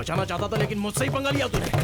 बचाना चाहता था लेकिन मुझसे ही पंगा लिया तूने।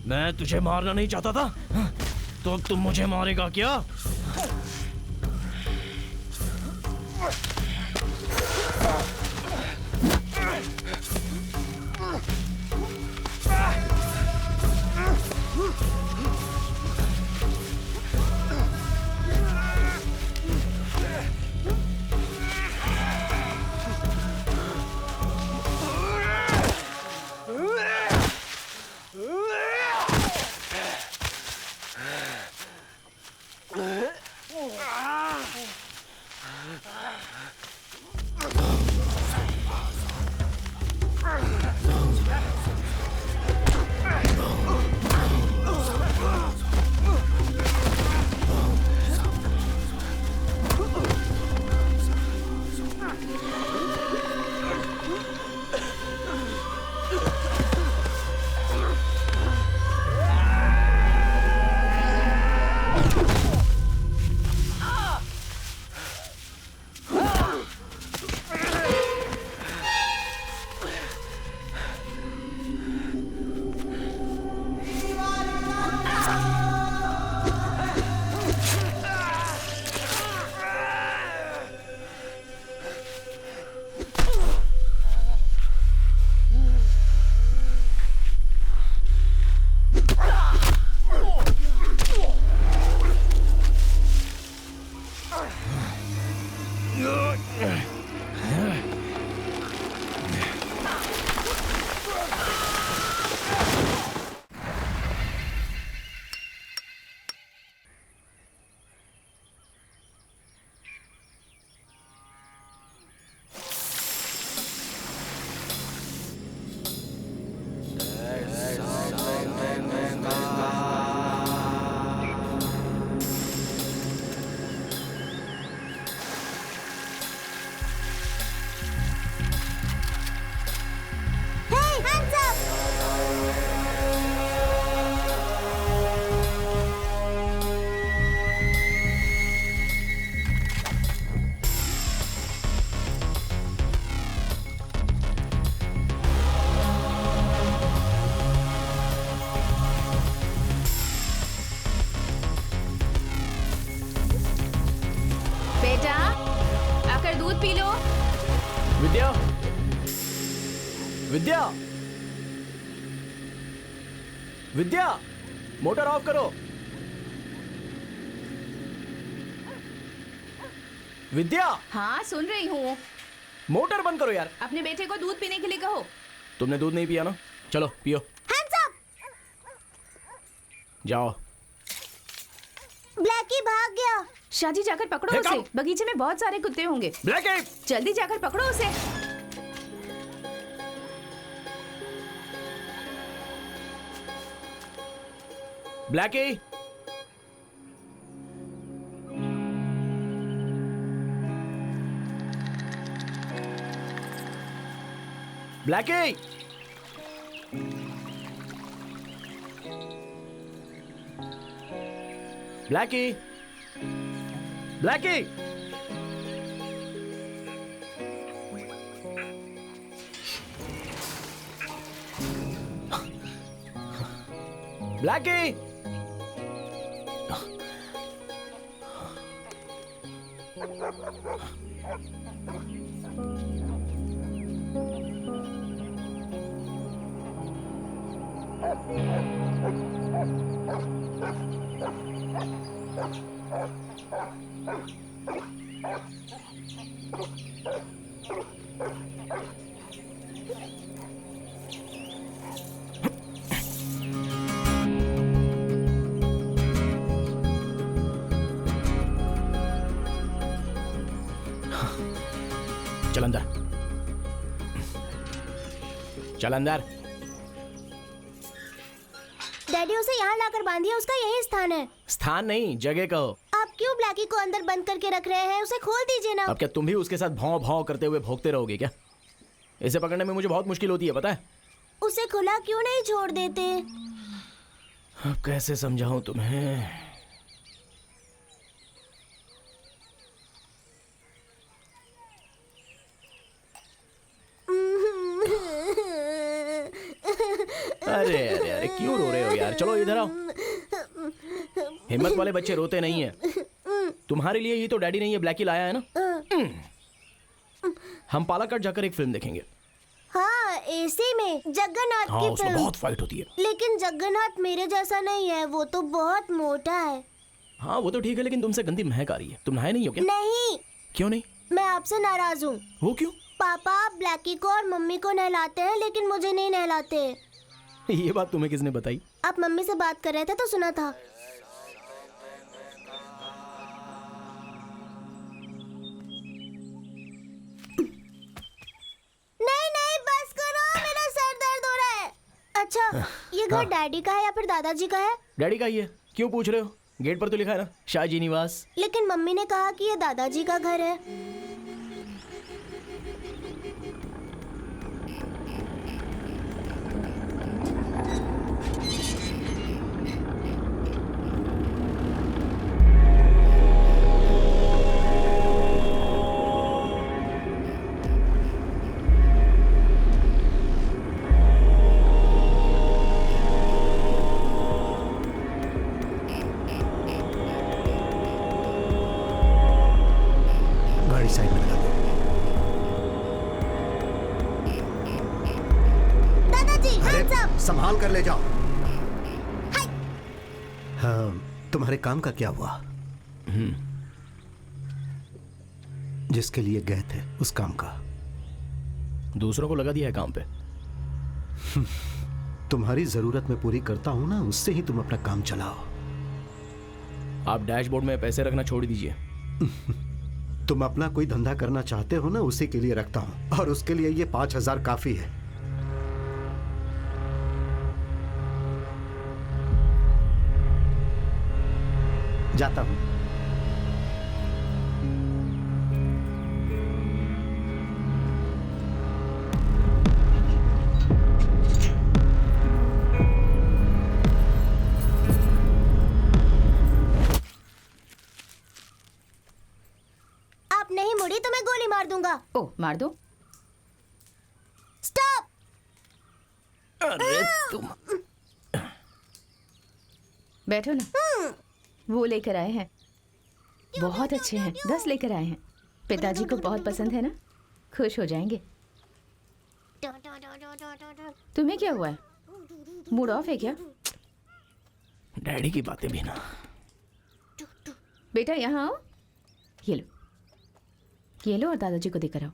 मैं तुझे मारना नहीं चाहता था, तो तुम मुझे मारेगा क्या? विद्या, विद्या, विद्या, मोटर ऑफ करो। विद्या। हाँ सुन रही हूँ। मोटर बंद करो यार। अपने बेटे को दूध पीने के लिए कहो। तुमने दूध नहीं पिया ना? चलो पियो। Hands up! जाओ। ब्लैकी भाग गया। शादी जाकर पकड़ो उसे। बगीचे में बहुत सारे कुत्ते होंगे। ब्लैकी! जल्दी जाकर पकड़ो उसे। Blackie! Blackie! Blackie! Blackie! Blackie! चल अंदर, चल अंदर। डैडी उसे यहाँ लाकर बांधिए, उसका यही स्थान है। स्थान नहीं, जगह कहो। आप क्यों ब्लैकी को अंदर बंद करके रख रहे हैं? उसे खोल दीजिए ना। अब क्या तुम भी उसके साथ भौं भौं करते हुए भौंकते रहोगे क्या? इसे पकड़ने में मुझे बहुत मुश्किल होती है, पता है? उसे खुला क्यों नहीं छोड़ देते? अब कैसे समझाऊं तुम्हें? अरे अरे अरे क्यों रो रहे हो यार? चलो इधर आओ। हिम्मत वाले बच्चे रोते नहीं हैं। तुम्हारे लिए ही तो डैडी ने ये ब्लैकी लाया है ना। हम पालाकट जाकर एक फिल्म देखेंगे। हाँ, एसी में जगन्नाथ हाँ, की उसमें फिल्म। बहुत फाइट होती है। लेकिन जगन्नाथ मेरे जैसा नहीं है, वो तो बहुत मोटा है। हाँ वो तो ठीक है, लेकिन तुमसे गंदी महक आ रही है। तुम नहाए नहीं हो क्या? नहीं, क्यों नहीं? मैं आपसे नाराज हूँ। वो क्यों? पापा ब्लैकी को और मम्मी को नहलाते हैं, लेकिन मुझे नहीं नहलाते। ये बात तुम्हें किसने बताई? आप मम्मी से बात कर रहे थे तो सुना था। नहीं नहीं, बस करो, मेरा सर दर्द हो रहा है। अच्छा, ये घर डैडी का है या फिर दादाजी का है? डैडी का ही है। क्यों पूछ रहे हो? गेट पर तो लिखा है ना, शाहजी निवास। लेकिन मम्मी ने कहा कि ये दादाजी का घर है। गाड़ी साइड में लगा दो। दादाजी, अरे hands up! संभाल कर ले जाओ। हाँ, तुम्हारे काम का क्या हुआ? जिसके लिए गए थे उस काम का। दूसरों को लगा दिया है काम पे। तुम्हारी जरूरत मैं पूरी करता हूं ना, उससे ही तुम अपना काम चलाओ। आप डैशबोर्ड में पैसे रखना छोड़ दीजिए। तुम अपना कोई धंधा करना चाहते हो ना, उसी के लिए रखता हूं, और उसके लिए ये 5,000 काफी है। जाता हूं। आप नहीं मुड़ी तो मैं गोली मार दूंगा। ओ, मार दो। स्टॉप! अरे तुम बैठो ना। वो लेकर आए हैं, बहुत अच्छे हैं। 10 लेकर आए हैं। पिताजी को बहुत पसंद है ना, खुश हो जाएंगे। तुम्हें क्या हुआ है? मूड ऑफ है क्या? डैडी की बातें भी ना। बेटा यहाँ आओ। ये लो, ये लो और दादाजी को देकर आओ।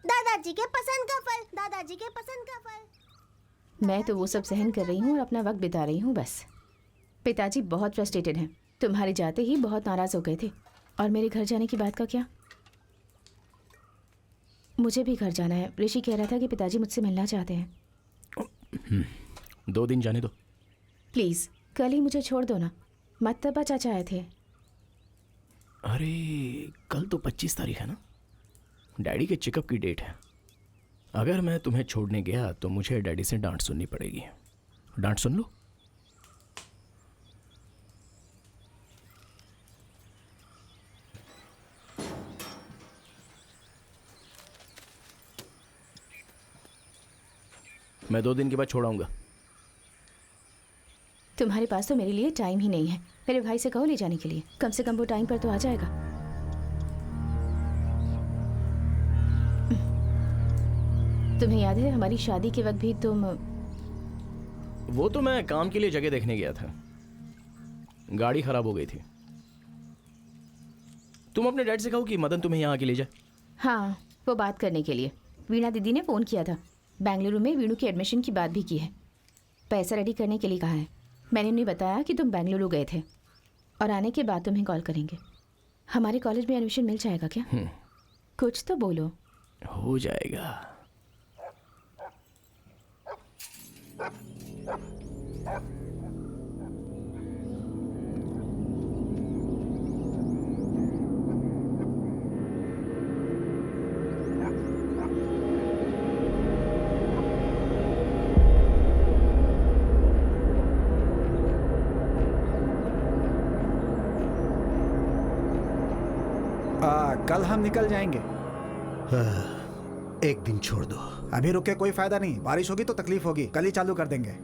दादाजी के पसंद का फल, दादाजी के पसंद का फल। मैं तो वो सब सहन कर रही हूँ और अपना वक्त बिता रही हूँ बस। पिताजी बहुत फ्रस्ट्रेटेड हैं। तुम्हारे जाते ही बहुत नाराज हो गए थे। और मेरे घर जाने की बात का क्या? मुझे भी घर जाना है। ऋषि कह रहा था कि पिताजी मुझसे मिलना चाहते हैं। 2 दिन जाने दो। प्लीज़ कल ही मुझे छोड़ दो ना। मत्तबा चाचा आए थे। अरे कल तो 25 तारीख है ना, डैडी के चेकअप की डेट है। अगर मैं तुम्हें छोड़ने गया तो मुझे डैडी से डांट सुननी पड़ेगी। डांट सुन लो। मैं 2 दिन के बाद छोड़ाऊंगा। तुम्हारे पास तो मेरे लिए टाइम ही नहीं है। मेरे भाई से कहो ले जाने के लिए, कम से कम वो टाइम पर तो आ जाएगा। तुम्हें याद है हमारी शादी के वक्त भी तुम... वो तो मैं काम के लिए जगह देखने गया था, गाड़ी खराब हो गई थी। तुम अपने डैड से कहो कि मदन तुम्हें यहाँ आके ले जाए। हाँ, वो बात करने के लिए वीणा दीदी ने फ़ोन किया था। बेंगलुरु में वीणु की एडमिशन की बात भी की है। पैसा रेडी करने के लिए कहा है। मैंने उन्हें बताया कि तुम बेंगलुरु गए थे और आने के बाद तुम्हें कॉल करेंगे। हमारे कॉलेज में एडमिशन मिल जाएगा क्या? कुछ तो बोलो। हो जाएगा। कल हम निकल जाएंगे। एक दिन छोड़ दो। अभी रुके कोई फायदा नहीं, बारिश होगी तो तकलीफ होगी। कल ही चालू कर देंगे।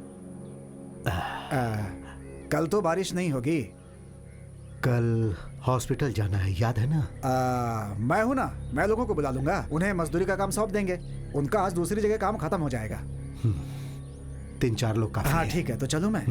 कल तो बारिश नहीं होगी। कल हॉस्पिटल जाना है, याद है ना? मैं हूं ना, मैं लोगों को बुला लूंगा, उन्हें मजदूरी का काम सौंप देंगे। उनका आज दूसरी जगह काम खत्म हो जाएगा। 3-4 लोग काफी हाँ है। ठीक है, तो चलो मैं।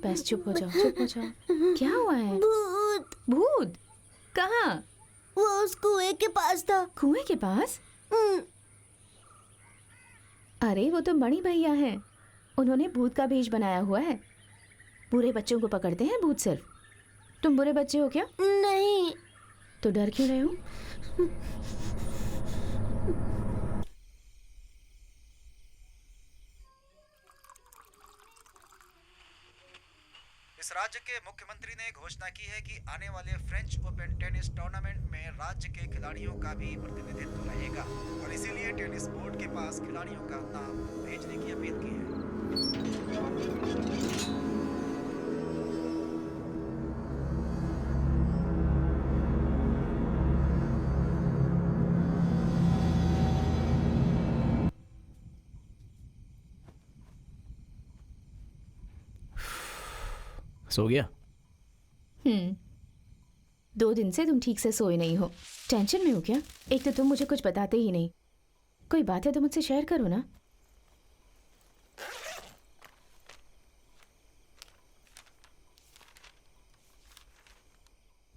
बस चुप हो जाओ, चुप हो जाओ। क्या हुआ है? भूत। भूत? कहाँ? वो उस कुएं के पास था। कुएं के पास? अरे वो तो मणि भैया हैं। उन्होंने भूत का भेष बनाया हुआ है। बुरे बच्चों को पकड़ते हैं भूत सिर्फ। तुम बुरे बच्चे हो क्या? नहीं। तो डर क्यों रहे हो? इस राज्य के मुख्यमंत्री ने घोषणा की है कि आने वाले फ्रेंच ओपन टेनिस टूर्नामेंट में राज्य के खिलाड़ियों का भी प्रतिनिधित्व रहेगा और इसीलिए टेनिस बोर्ड के पास खिलाड़ियों का नाम भेजने की अपील की है। सो गया? 2 दिन से तुम ठीक से सोए नहीं हो। टेंशन में हो क्या? एक तो तुम मुझे कुछ बताते ही नहीं। कोई बात है तो मुझसे शेयर करो ना।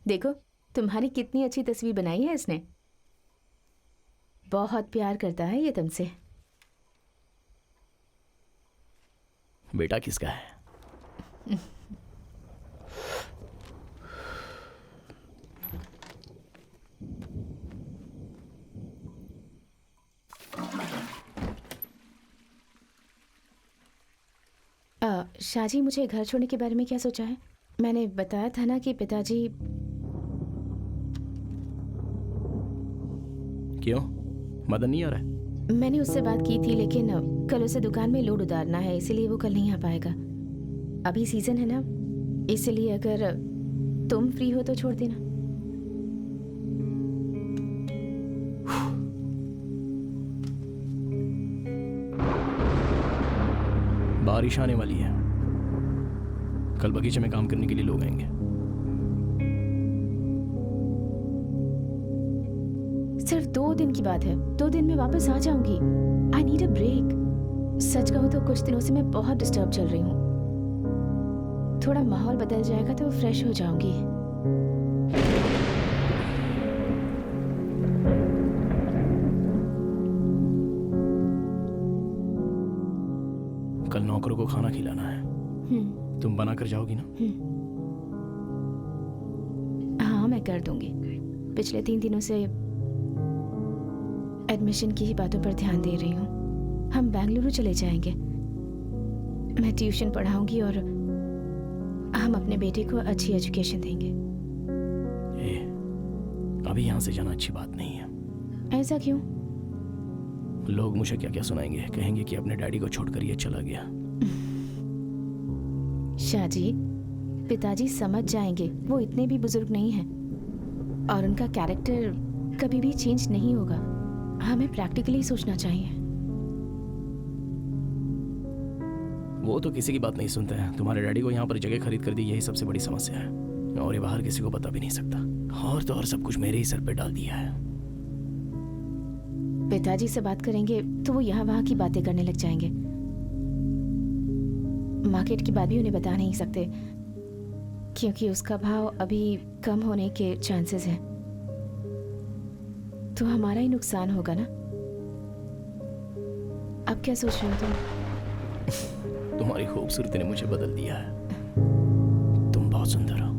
देखो तुम्हारी कितनी अच्छी तस्वीर बनाई है इसने। बहुत प्यार करता है ये तुमसे। बेटा किसका है? शाजी, मुझे घर छोड़ने के बारे में क्या सोचा है? मैंने बताया था ना कि पिताजी। क्यों, मदन नहीं आ रहा है? मैंने उससे बात की थी लेकिन कल उसे दुकान में लोड उतारना है, इसीलिए वो कल नहीं आ पाएगा। अभी सीजन है ना, इसलिए अगर तुम फ्री हो तो छोड़ देना। बारिश आने वाली है, कल बगीचे में काम करने के लिए लोग आएंगे। सिर्फ 2 दिन की बात है, 2 दिन में वापस आ जाऊंगी। I need a break. सच कहूं तो कुछ दिनों से मैं बहुत डिस्टर्ब चल रही हूँ। थोड़ा माहौल बदल जाएगा तो फ्रेश हो जाऊंगी। कल नौकरों को खाना खिलाना है, तुम बना कर जाओगी ना? हाँ मैं कर दूंगी। पिछले 3 दिनों से एडमिशन की ही बातों पर ध्यान दे रही हूँ। हम बेंगलुरु चले जाएंगे। मैं ट्यूशन पढ़ाऊंगी और हम अपने बेटे को अच्छी एजुकेशन देंगे। अभी यहाँ से जाना अच्छी बात नहीं है। ऐसा क्यों? लोग मुझे क्या क्या सुनाएंगे, कहेंगे कि अपने डैडी को छोड़कर ये चला गया। शाजी, पिताजी समझ जाएंगे, वो इतने भी बुजुर्ग नहीं हैं और उनका कैरेक्टर कभी भी चेंज नहीं होगा। हमें प्रैक्टिकली सोचना चाहिए। वो तो किसी की बात नहीं सुनते हैं। तुम्हारे डैडी को यहाँ पर जगह खरीद कर दी, यही सबसे बड़ी समस्या है, और ये बाहर किसी को पता भी नहीं सकता। और तो और सब कुछ मेरे ही सर पे डाल दिया है। पिताजी से बात करेंगे तो वो यहाँ वहाँ की बातें करने लग जाएंगे। मार्केट की बात भी उन्हें बता नहीं सकते, क्योंकि उसका भाव अभी कम होने के चांसेस हैं। तो हमारा ही नुकसान होगा ना। अब क्या सोच रहे हो तुम? तुम्हारी खूबसूरती ने मुझे बदल दिया है। तुम बहुत सुंदर हो।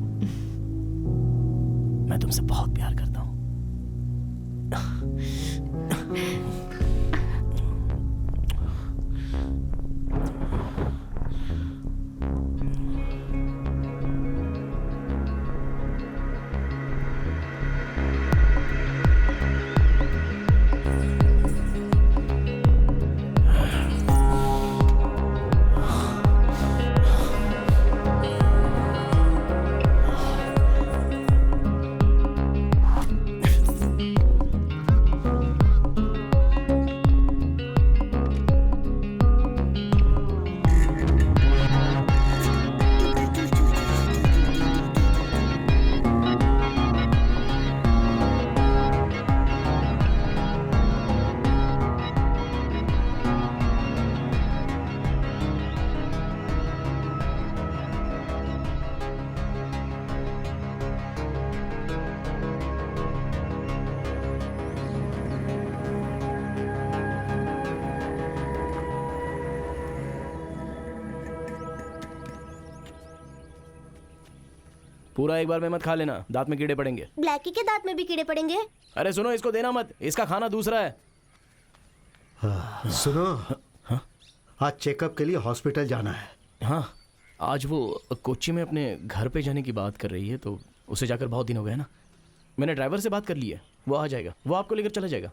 मैं तुमसे बहुत प्यार करता हूँ। पूरा एक बार में मत खा लेना, दांत में कीड़े पड़ेंगे। ब्लैकी के दांत में भी कीड़े पड़ेंगे। अरे सुनो, इसको देना मत, इसका खाना दूसरा है। सुनो, आज चेकअप के लिए हॉस्पिटल जाना है। हाँ, आज वो कोच्चि में अपने घर पे जाने की बात कर रही है, तो उसे जाकर बहुत दिन हो गए ना। मैंने ड्राइवर से बात कर ली है, वो आ जाएगा, वो आपको लेकर चला जाएगा।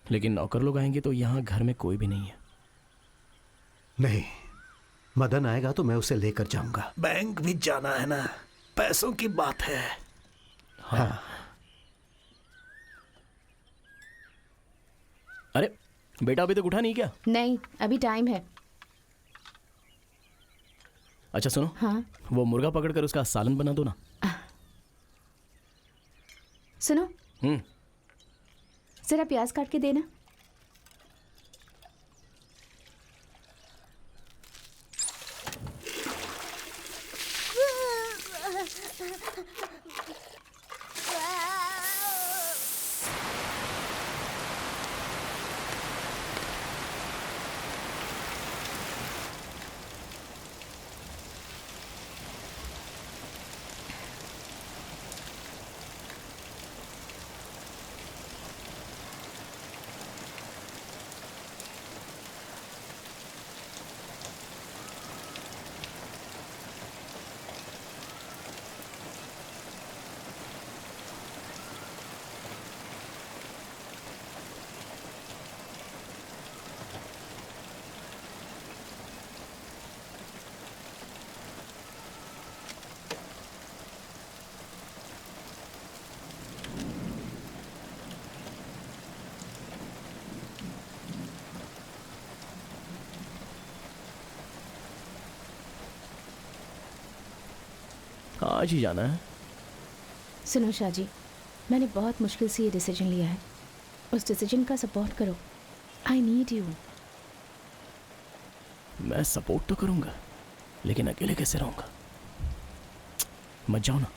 लेकिन नौकर लोग आएंगे तो यहाँ घर में कोई भी नहीं है। नहीं, मदन आएगा तो मैं उसे लेकर जाऊंगा। बैंक भी जाना है ना, पैसों की बात है। हाँ। अरे बेटा, अभी तक उठा नहीं क्या? नहीं, अभी टाइम है। अच्छा सुनो, हाँ वो मुर्गा पकड़कर उसका सालन बना दो ना। सुनो, हम्म। जरा प्याज काट के देना। आज ही जाना है। सुनो शाहजी, मैंने बहुत मुश्किल से ये डिसीजन लिया है। उस डिसीजन का सपोर्ट करो। I need you. मैं सपोर्ट तो करूंगा, लेकिन अकेले कैसे रहूंगा? मत जाओ ना।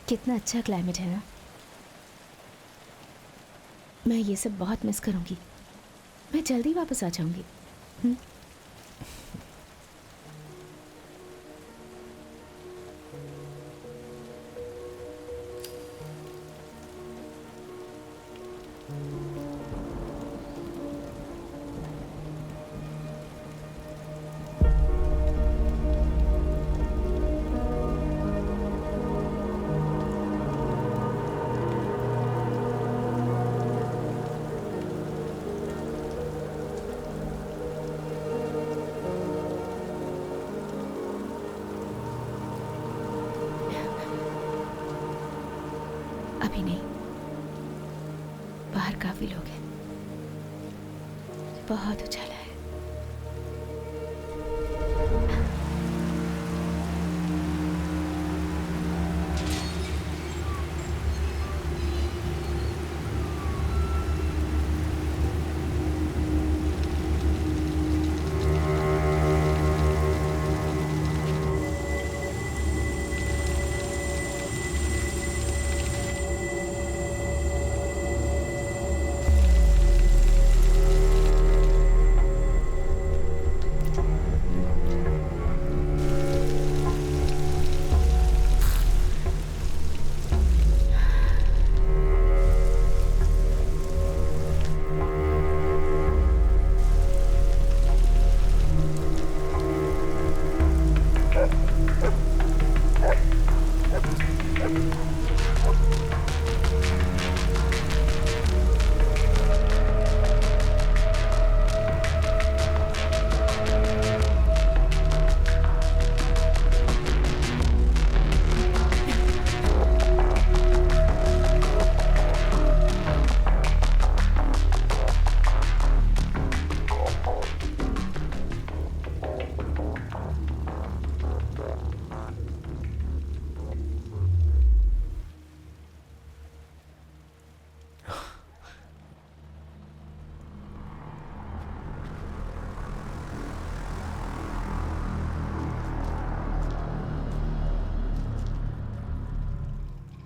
कितना अच्छा क्लाइमेट है ना। मैं ये सब बहुत मिस करूंगी। मैं जल्दी वापस आ जाऊंगी। अभी नहीं, बाहर काफी लोग हैं, बहुत उजाला है।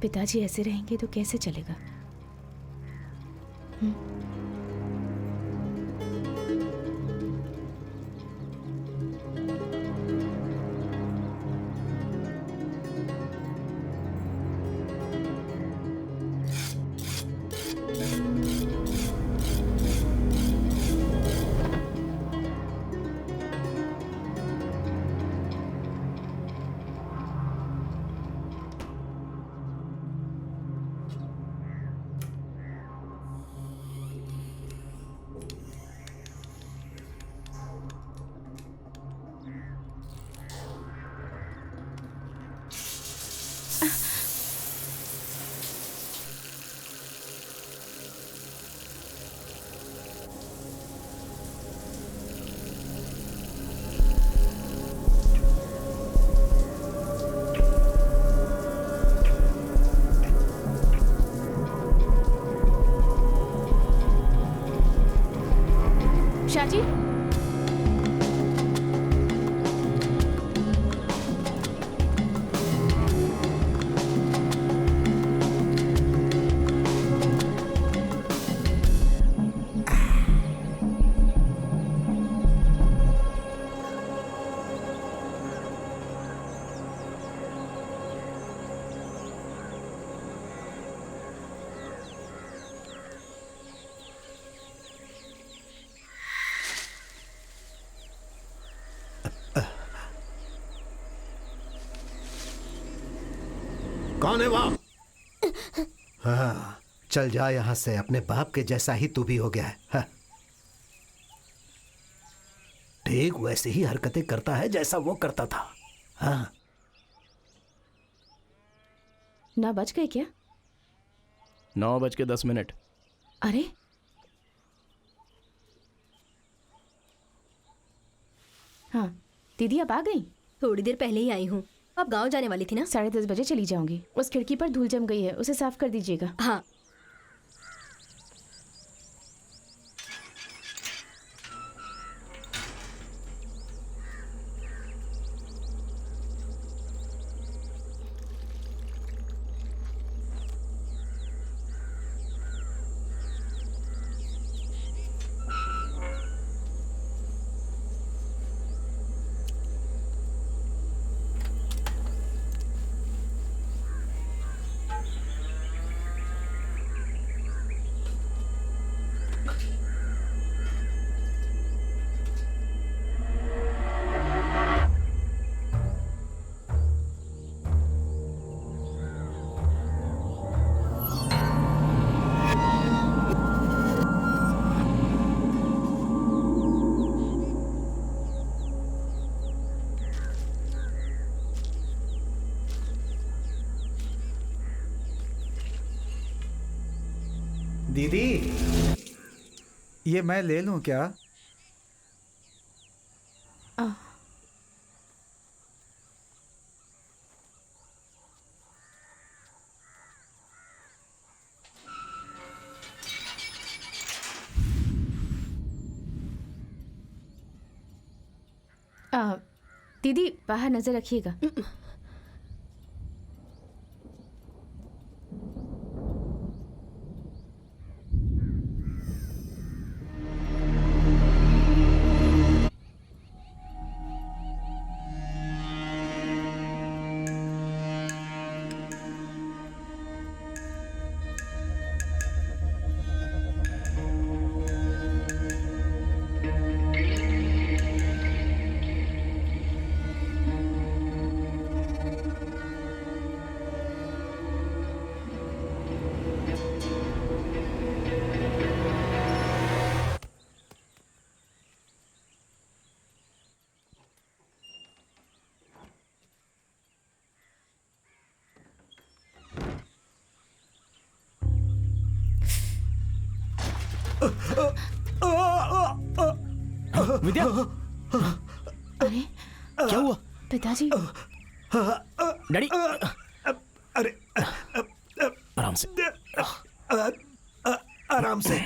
पिताजी ऐसे रहेंगे तो कैसे चलेगा? शाजी, कौन है वहां? हाँ, चल जा यहां से। अपने बाप के जैसा ही तू भी हो गया है। हाँ। ठीक वैसे ही हरकतें करता है जैसा वो करता था। हाँ। 9 बज गए क्या? 9:10। अरे, हाँ दीदी अब आ गई? थोड़ी देर पहले ही आई हूँ। आप गांव जाने वाली थी ना? 10:30 बजे चली जाऊंगी। उस खिड़की पर धूल जम गई है, उसे साफ कर दीजिएगा। हाँ। दीदी, ये मैं ले लूं क्या? आ, दीदी बाहर नजर रखिएगा। विद्या, अरे क्या हुआ? पिताजी, डैडी, अरे आराम से। आराम से।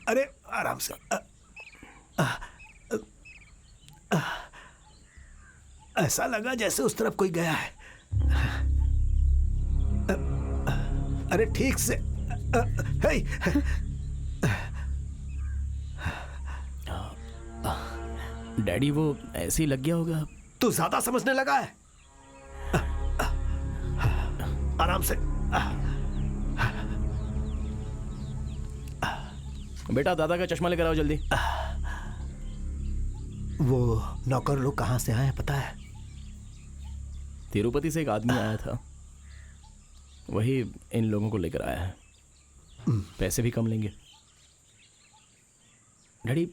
अरे आराम से। ऐसा लगा जैसे उस तरफ कोई गया है। अरे ठीक से हे, डैडी वो ऐसे ही लग गया होगा। तू ज्यादा समझने लगा है। आराम से। बेटा दादा का चश्मा लेकर आओ जल्दी। वो नौकर लोग कहाँ से आए हैं पता है? तिरुपति से एक आदमी आया था, वही इन लोगों को लेकर आया है। पैसे भी कम लेंगे। डैडी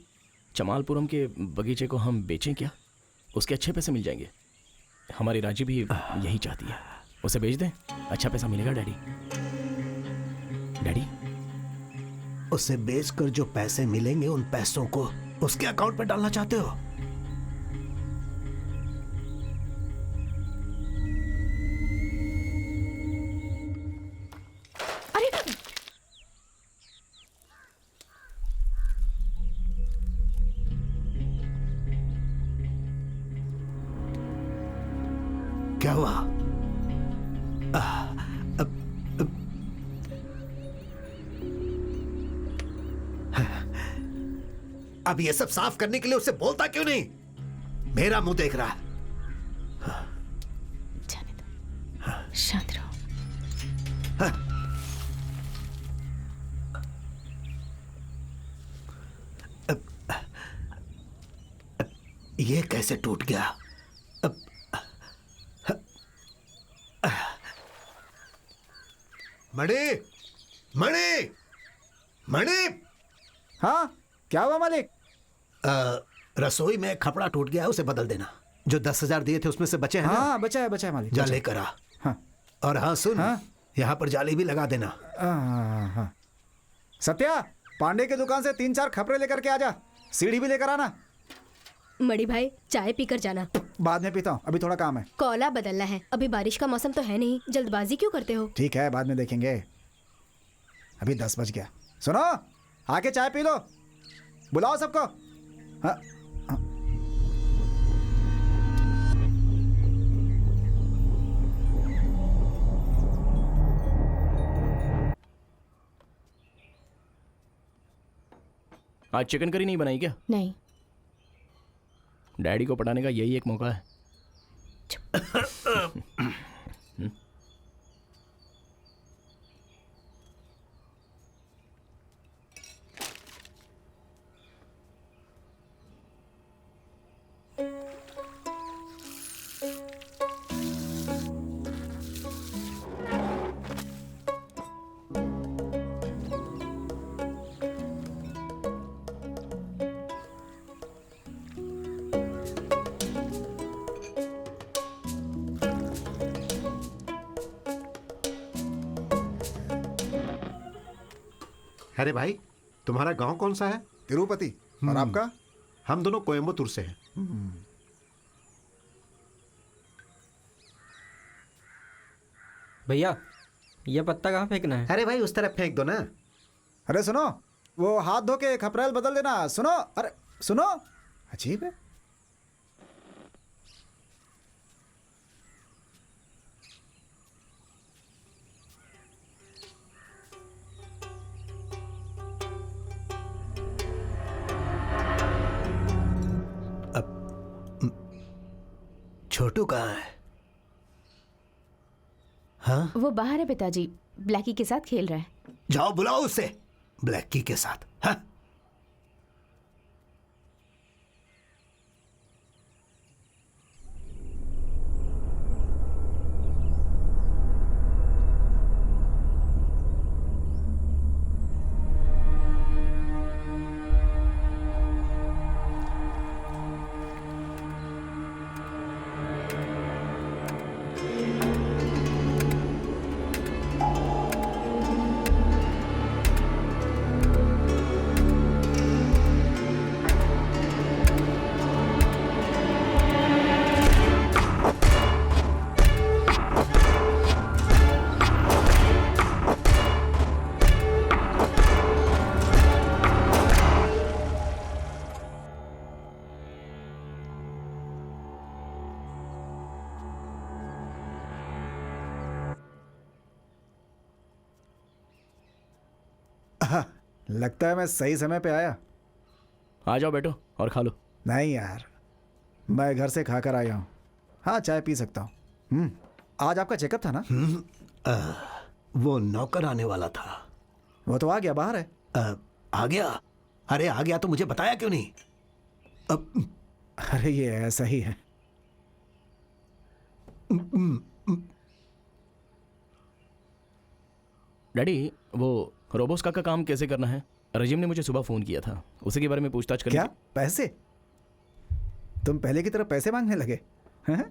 चमालपुरम के बगीचे को हम बेचें क्या? उसके अच्छे पैसे मिल जाएंगे। हमारी राजी भी यही चाहती है। उसे बेच दें, अच्छा पैसा मिलेगा डैडी। डैडी उसे बेचकर जो पैसे मिलेंगे उन पैसों को उसके अकाउंट में डालना चाहते हो? अरे क्या हुआ? अब ये सब साफ करने के लिए उसे बोलता क्यों नहीं? मेरा मुंह देख रहा है। जाने दो, शांत रहो। ये कैसे टूट गया? मणि, मणि, मणि। हाँ क्या हुआ मालिक? रसोई में खपड़ा टूट गया है, उसे बदल देना। जो 10,000 दिए थे उसमें से बचे हैं ना? हाँ बचा है मालिक। जा बचा है। लेकर आ। हाँ और हाँ सुन, हाँ? यहाँ पर जाली भी लगा देना। हाँ। सत्या, पांडे की दुकान से 3-4 खपरे लेकर के आजा। सीढ़ी भी लेकर आना। मणि भाई चाय पीकर जाना। बाद में पीता हूँ, अभी थोड़ा काम है। कोला बदलना है, अभी बारिश का मौसम तो है नहीं, जल्दबाजी क्यों करते हो? ठीक है बाद में देखेंगे, अभी 10 बज गया। सुनो, आके चाय पी लो, बुलाओ सबको। हाँ आज चिकन करी नहीं बनाई क्या? नहीं। डैडी को पटाने का यही एक मौका है। अरे भाई, तुम्हारा गांव कौन सा है? तिरुपति। और आपका? हम दोनों कोयम्बतूर से हैं। भैया ये पत्ता कहाँ फेंकना है? अरे भाई उस तरफ फेंक दो ना। अरे सुनो, वो हाथ धो के खपरेल बदल देना। सुनो, अरे सुनो, अजीब है। छोटू कहाँ है? हाँ? वो बाहर है पिताजी, ब्लैकी के साथ खेल रहा है। जाओ बुलाओ उसे, ब्लैकी के साथ। हाँ? लगता है मैं सही समय पे आया। आ जाओ बैठो और खा लो। नहीं यार, मैं घर से खाकर आया हूँ। हाँ, चाय पी सकता हूँ। आज आपका चेकअप था ना? वो नौकर आने वाला था। वो तो आ गया, बाहर है। आ गया? अरे आ गया तो मुझे बताया क्यों नहीं? अरे ये ऐसा ही है। डैडी, वो रोबोस्का का काम कैसे करना है? रजीम ने मुझे सुबह फोन किया था, उसी के बारे में पूछताछ करनी क्या थी। पैसे? तुम पहले की तरह पैसे मांगने लगे हैं?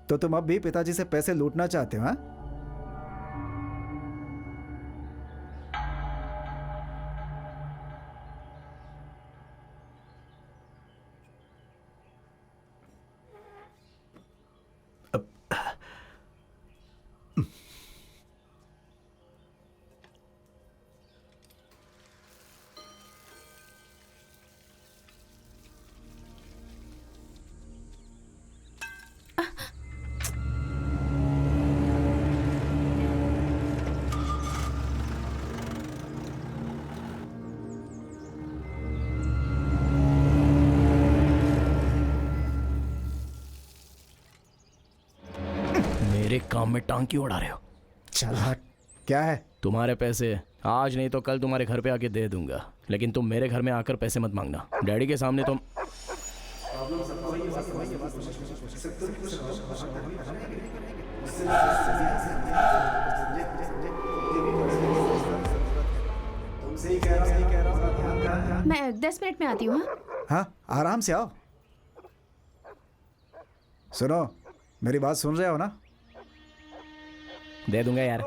तो तुम अब भी पिताजी से पैसे लूटना चाहते हो? हाँ, मेरे काम में टांग क्यों उड़ा रहे हो? चल हट। क्या है? तुम्हारे पैसे आज नहीं तो कल तुम्हारे घर पे आके दे दूंगा, लेकिन तुम मेरे घर में आकर पैसे मत मांगना। डैडी के सामने तुम मैं 10 मिनट में आती हूँ। हाँ? हाँ, आराम से आओ। सुनो, मेरी बात सुन रहे हो ना? दे दूंगा यार।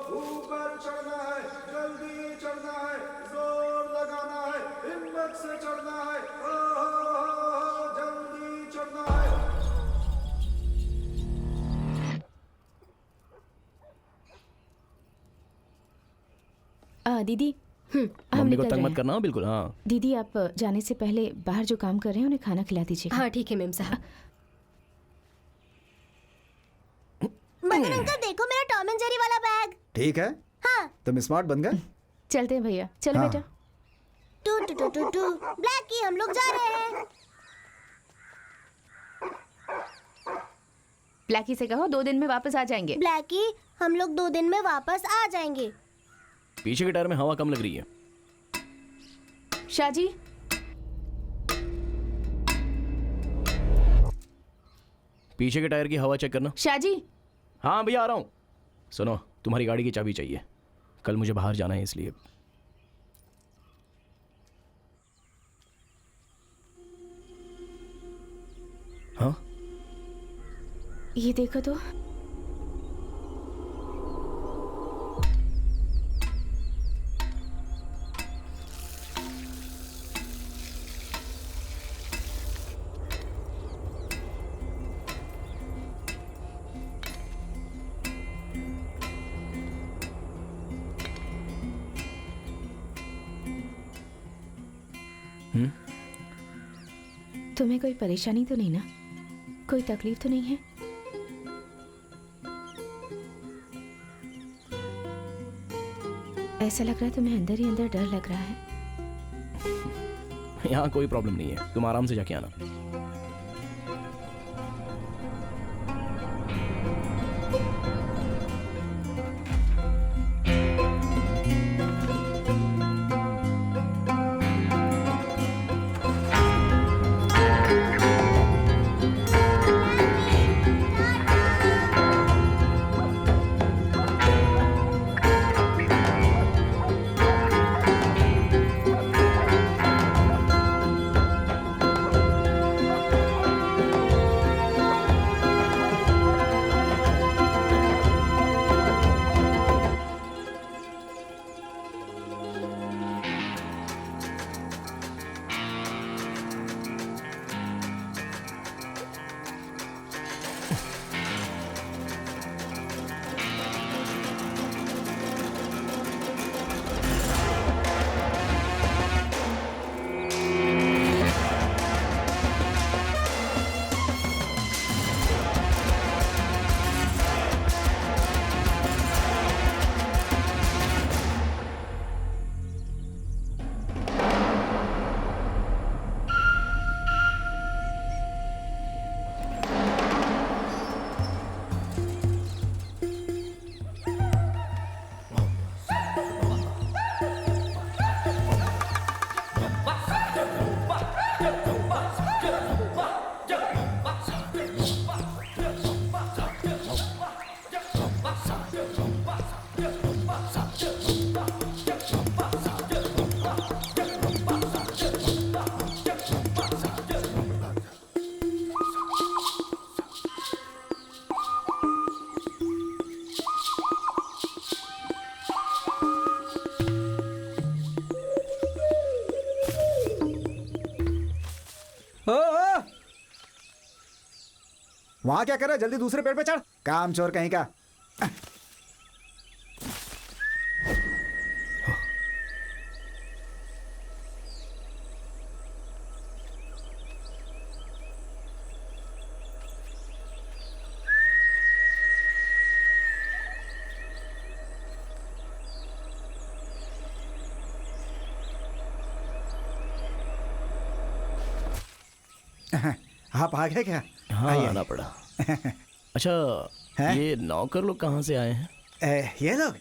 ऊपर चढ़ना है, जल्दी चढ़ना है, जोर लगाना है, हिम्मत से चढ़ना है, जल्दी चढ़ना है। दीदी, हम मम्मी को निकल तंग रहे मत हैं। करना। बिल्कुल हाँ। दीदी, आप जाने से पहले बाहर जो काम कर रहे हैं उन्हें खाना खिला दीजिएगा। हाँ ठीक है मेम साहब। मदन अंकल देखो मेरा टॉम एंड जेरी वाला बैग। ठीक है, हाँ। तुम स्मार्ट बन गए। चलते हैं भैया, चलो हाँ। बेटा। टू टू टू टू टू ब्लैकी, हम लोग जा रहे हैं। ब्लैकी से कहो 2 दिन में वापस आ जाएंगे। ब्लैकी, हम लोग 2 दिन में वापस आ जाएंगे। पीछे के टायर में हवा कम लग रही है। शाहजी, पीछे के टायर की हवा चेक करना। शाहजी। हाँ भैया आ रहा हूँ। सुनो, तुम्हारी गाड़ी की चाबी चाहिए, कल मुझे बाहर जाना है इसलिए। हाँ, ये देखो तो। तुम्हें कोई परेशानी तो नहीं ना? कोई तकलीफ तो नहीं है? ऐसा लग रहा है तुम्हें अंदर ही अंदर डर लग रहा है। यहाँ कोई प्रॉब्लम नहीं है, तुम आराम से जाके आना। वहां क्या कर रहा है? जल्दी दूसरे पेड़ पे चढ़, काम चोर कहीं का। आप आ गए क्या? हाँ आइए, आना पड़ा। अच्छा, हैं? ये नौकर लोग कहाँ से आए हैं? ये लोग,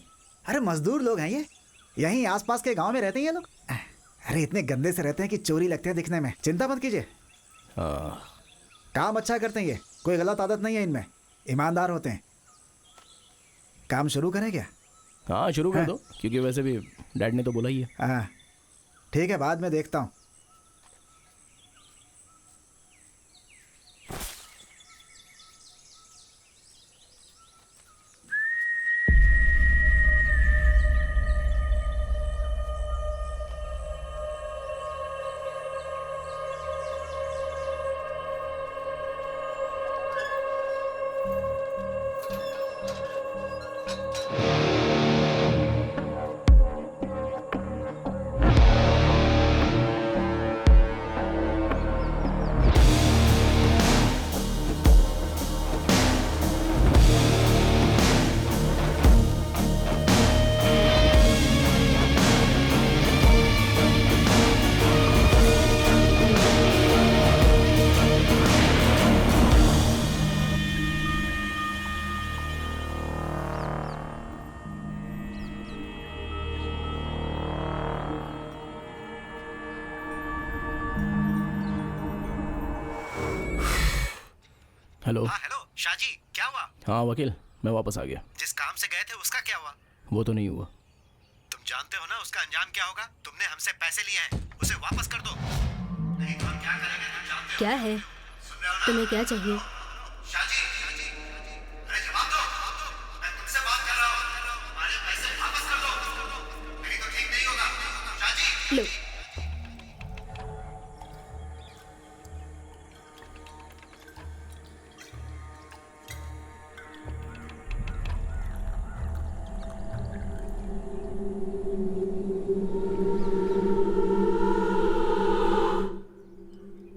अरे मजदूर लोग हैं ये, यहीं आसपास के गांव में रहते हैं ये लोग। अरे इतने गंदे से रहते हैं कि चोरी लगते हैं दिखने में। चिंता मत कीजिए, हाँ, काम अच्छा करते हैं ये, कोई गलत आदत नहीं है इनमें, ईमानदार होते हैं। काम शुरू करें क्या? हाँ शुरू कर दो, क्योंकि वैसे भी डैड ने तो बोला ही है। हाँ ठीक है, बाद में देखता हूँ। हेलो। हाँ हेलो शाहजी, क्या हुआ? हाँ वकील, मैं वापस आ गया। जिस काम से गए थे उसका क्या हुआ? वो तो नहीं हुआ। तुम जानते हो ना उसका अंजाम क्या होगा? तुमने हमसे पैसे लिए हैं, उसे वापस कर दो, नहीं तो हम क्या करेंगे तुम जानते हो। क्या है? सुन रहे हो ना? तुम्हें क्या चाहिए? शाहजी, अरे जवाब दो, मैं तुमसे बात कर रहा हूँ। हमारे पैसे वापस कर दो, नहीं तो ठीक नहीं होगा। शाहजी लो,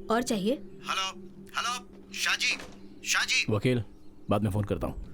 और चाहिए? हेलो हेलो शाहजी, शाहजी वकील, बाद में फ़ोन करता हूँ।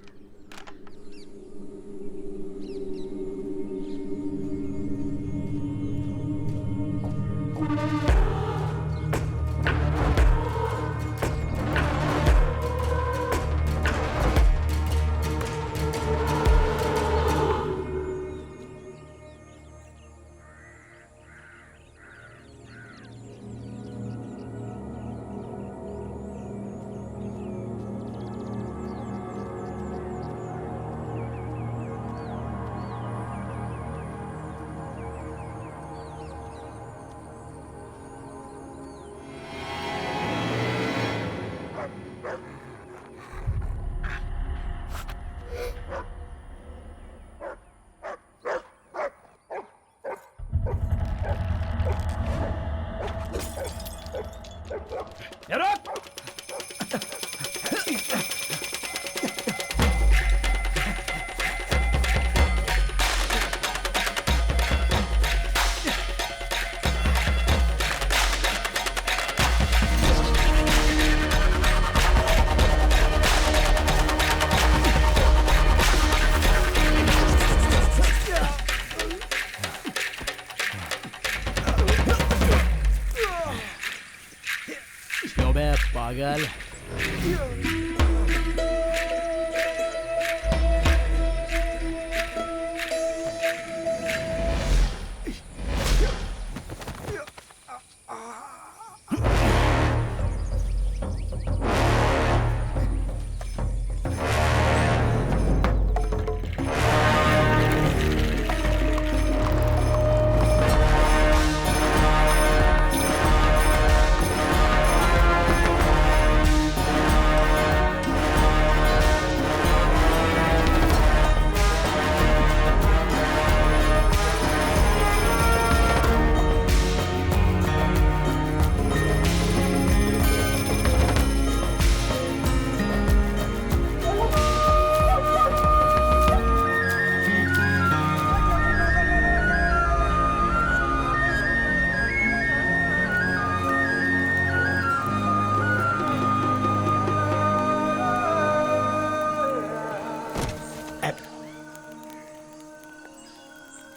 क्यों बे पागल?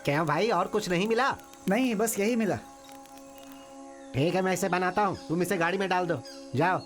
क्या भाई, और कुछ नहीं मिला? नहीं, बस यही मिला। ठीक है, मैं इसे बनाता हूँ, तुम इसे गाड़ी में डाल दो, जाओ।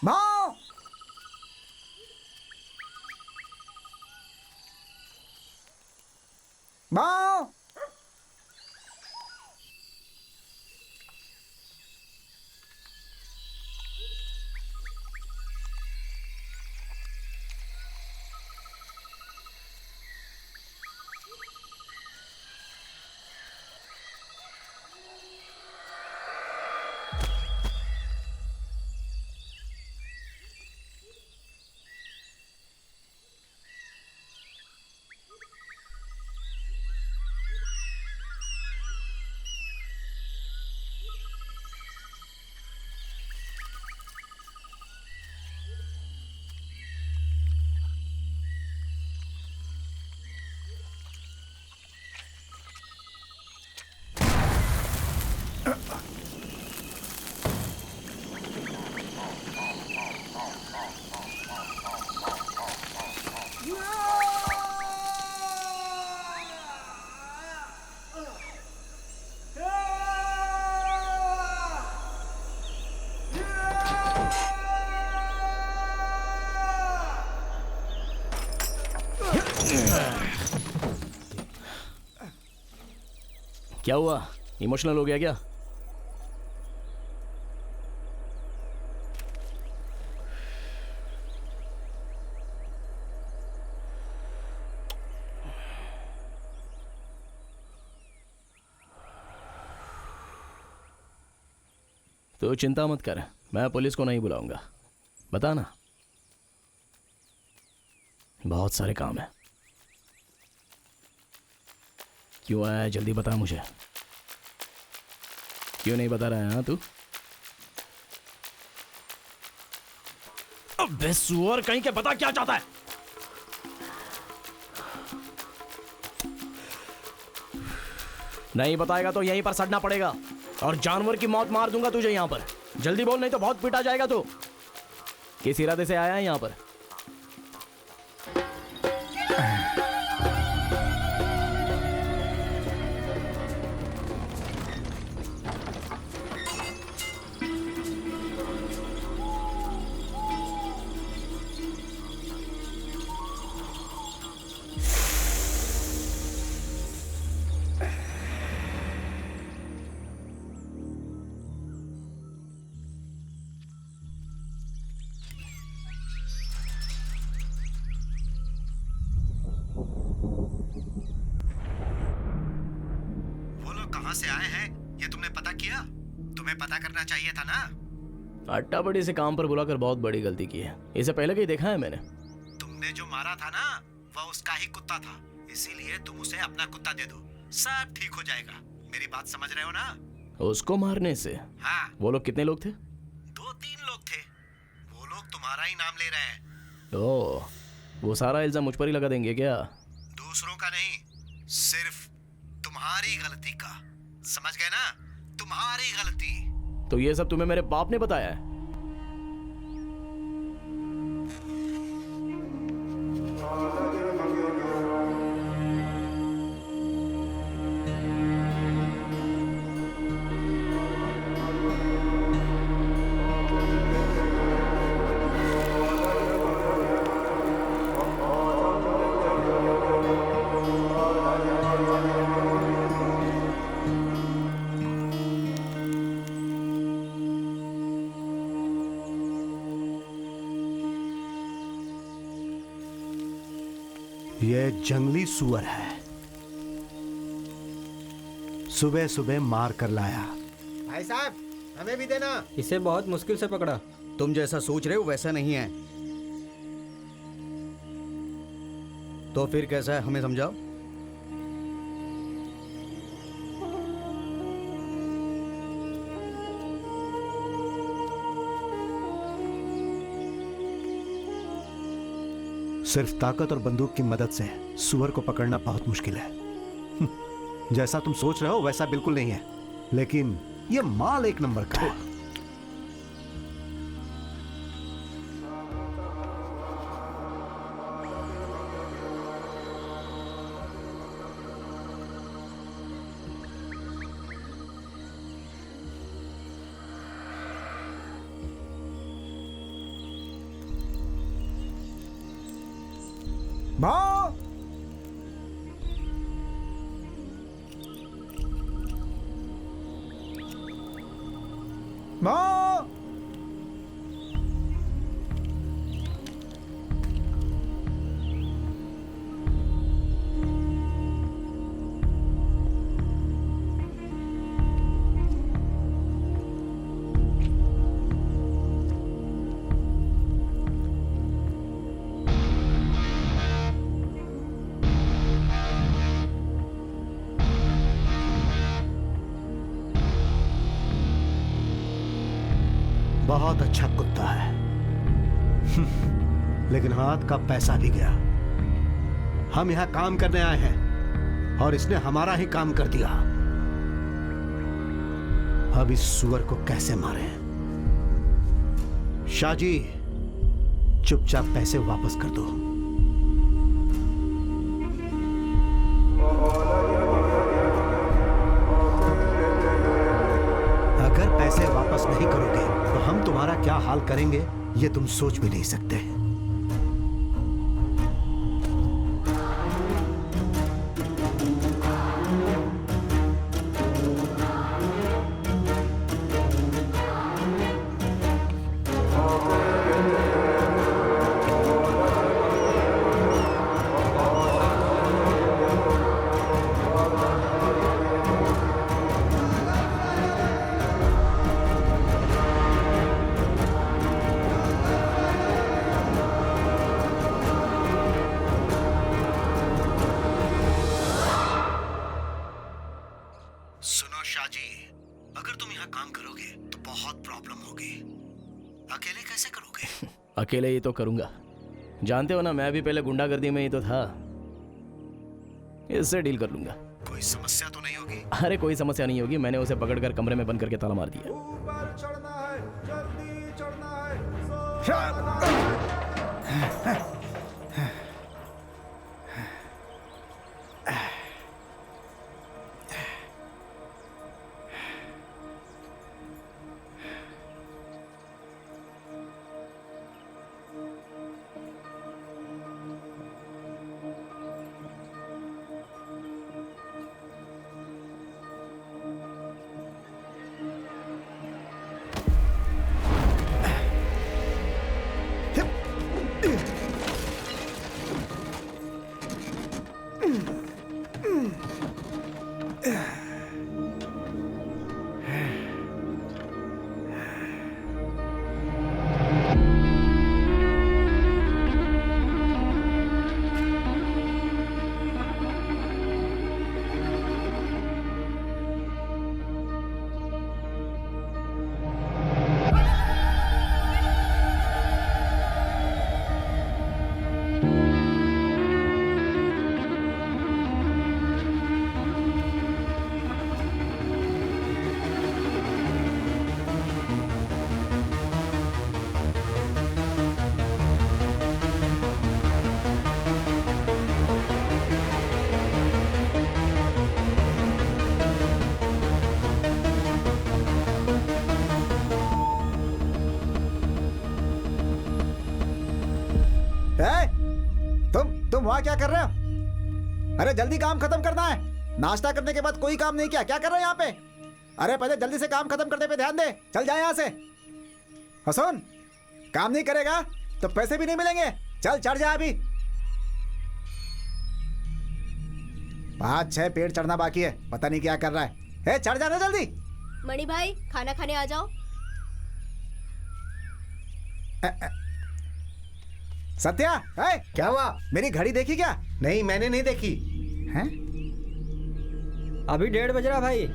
माँ, माँ, क्या हुआ, इमोशनल हो गया क्या? तो चिंता मत कर, मैं पुलिस को नहीं बुलाऊंगा। बता ना, बहुत सारे काम है। क्यों आया है, जल्दी बता मुझे। क्यों नहीं बता रहा है हाँ तू? अबे सुअर कहीं के, बता क्या चाहता है। नहीं बताएगा तो यहीं पर सड़ना पड़ेगा और जानवर की मौत मार दूंगा तुझे यहां पर। जल्दी बोल, नहीं तो बहुत पीटा जाएगा तू। किस इरादे से आया है यहां पर? कहां से आए हैं ये तुमने पता किया? तुम्हें पता करना चाहिए था ना। अट्टा बड़ी से काम पर बुलाकर बहुत बड़ी गलती की है। इसे पहले कहीं देखा है मैंने। तुमने जो मारा था ना, वह उसका ही कुत्ता था, इसीलिए तुम उसे अपना कुत्ता दे दो, सब ठीक हो जाएगा। मेरी बात समझ रहे हो ना? उसको मारने से? हाँ। वो लोग कितने लोग थे? 2-3 लोग थे। वो लोग तुम्हारा ही नाम ले रहे हैं। ओह, वो सारा इल्जाम मुझ पर ही लगा देंगे क्या? दूसरों का नहीं, सिर्फ तुम्हारी गलती का। समझ गए ना? तुम्हारी गलती। तो ये सब तुम्हें मेरे बाप ने बताया है? ये जंगली सुअर है, सुबह सुबह मार कर लाया। भाई साहब हमें भी देना। इसे बहुत मुश्किल से पकड़ा। तुम जैसा सोच रहे हो वैसा नहीं है। तो फिर कैसा है, हमें समझाओ। सिर्फ ताकत और बंदूक की मदद से सुअर को पकड़ना बहुत मुश्किल है। जैसा तुम सोच रहे हो वैसा बिल्कुल नहीं है, लेकिन ये माल एक नंबर का है। भाओ भाओ बहुत अच्छा कुत्ता है, लेकिन हाथ का पैसा भी गया। हम यहां काम करने आए हैं और इसने हमारा ही काम कर दिया। अब इस सुअर को कैसे मारें? शाहजी, चुपचाप पैसे वापस कर दो। अगर पैसे वापस नहीं करोगे तो हम तुम्हारा क्या हाल करेंगे ये तुम सोच भी नहीं सकते। सुनो शाहजी, अगर तुम यहाँ काम करोगे तो बहुत प्रॉब्लम होगी। अकेले कैसे करोगे? अकेले ही तो करूंगा। जानते हो ना, मैं भी पहले गुंडागर्दी में ही तो था। इससे डील कर लूंगा। कोई समस्या तो नहीं होगी? अरे कोई समस्या नहीं होगी। मैंने उसे पकड़कर कमरे में बंद करके ताला मार दिया। ऊपर चढ़ना है, जल्दी चढ़ना है। तुम वहां क्या कर रहे हो? अरे जल्दी काम खत्म करना है। नाश्ता करने के बाद कोई काम नहीं किया, क्या कर रहे हो यहाँ पे? अरे पहले जल्दी से काम खत्म करने पे ध्यान दे। चल जाए यहाँ से। हसन, काम नहीं करेगा तो पैसे भी नहीं मिलेंगे। चल चढ़ जा अभी। 5-6 पेड़ चढ़ना बाकी है, पता नहीं क्या कर रहा है। चढ़ जाना जल्दी। मणि भाई खाना खाने आ जाओ। सत्या, क्या हुआ? मेरी घड़ी देखी क्या? नहीं, मैंने नहीं देखी। हैं? अभी 1:30 बज रहा भाई।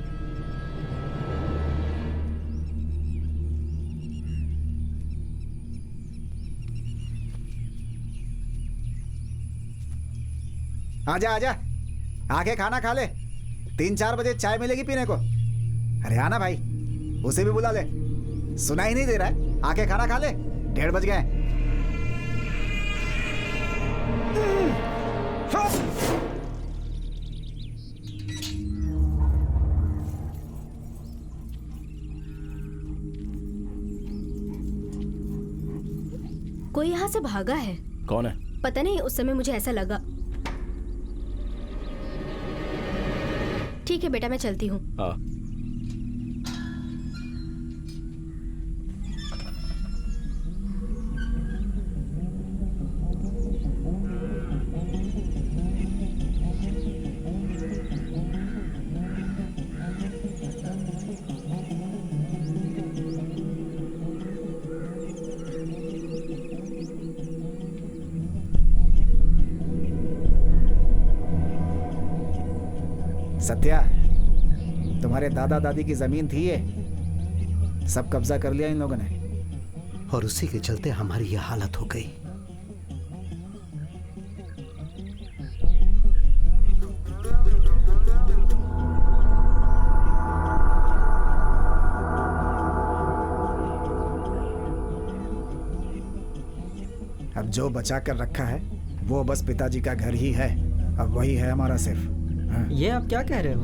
आजा आजा, आके खाना खा ले। 3-4 बजे चाय मिलेगी पीने को। अरे आना भाई, उसे भी बुला ले। सुना ही नहीं दे रहा है, आके खाना खा ले। 1:30 बज गए। कोई यहाँ से भागा है। कौन है? पता नहीं, उस समय मुझे ऐसा लगा। ठीक है बेटा, मैं चलती हूँ। हाँ। सत्या, तुम्हारे दादा दादी की जमीन थी ये, सब कब्जा कर लिया इन लोगों ने। और उसी के चलते हमारी यह हालत हो गई। अब जो बचा कर रखा है वो बस पिताजी का घर ही है। अब वही है हमारा सिर्फ। हाँ। ये आप क्या कह रहे हो?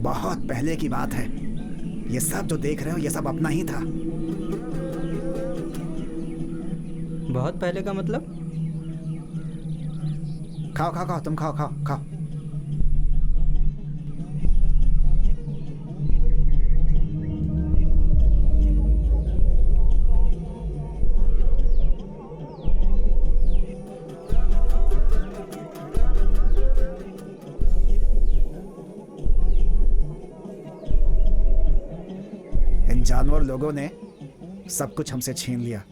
बहुत पहले की बात है। ये सब जो देख रहे हो ये सब अपना ही था। बहुत पहले का मतलब? खाओ खाओ खाओ, तुम खाओ खाओ खाओ। इन जानवर लोगों ने सब कुछ हमसे छीन लिया।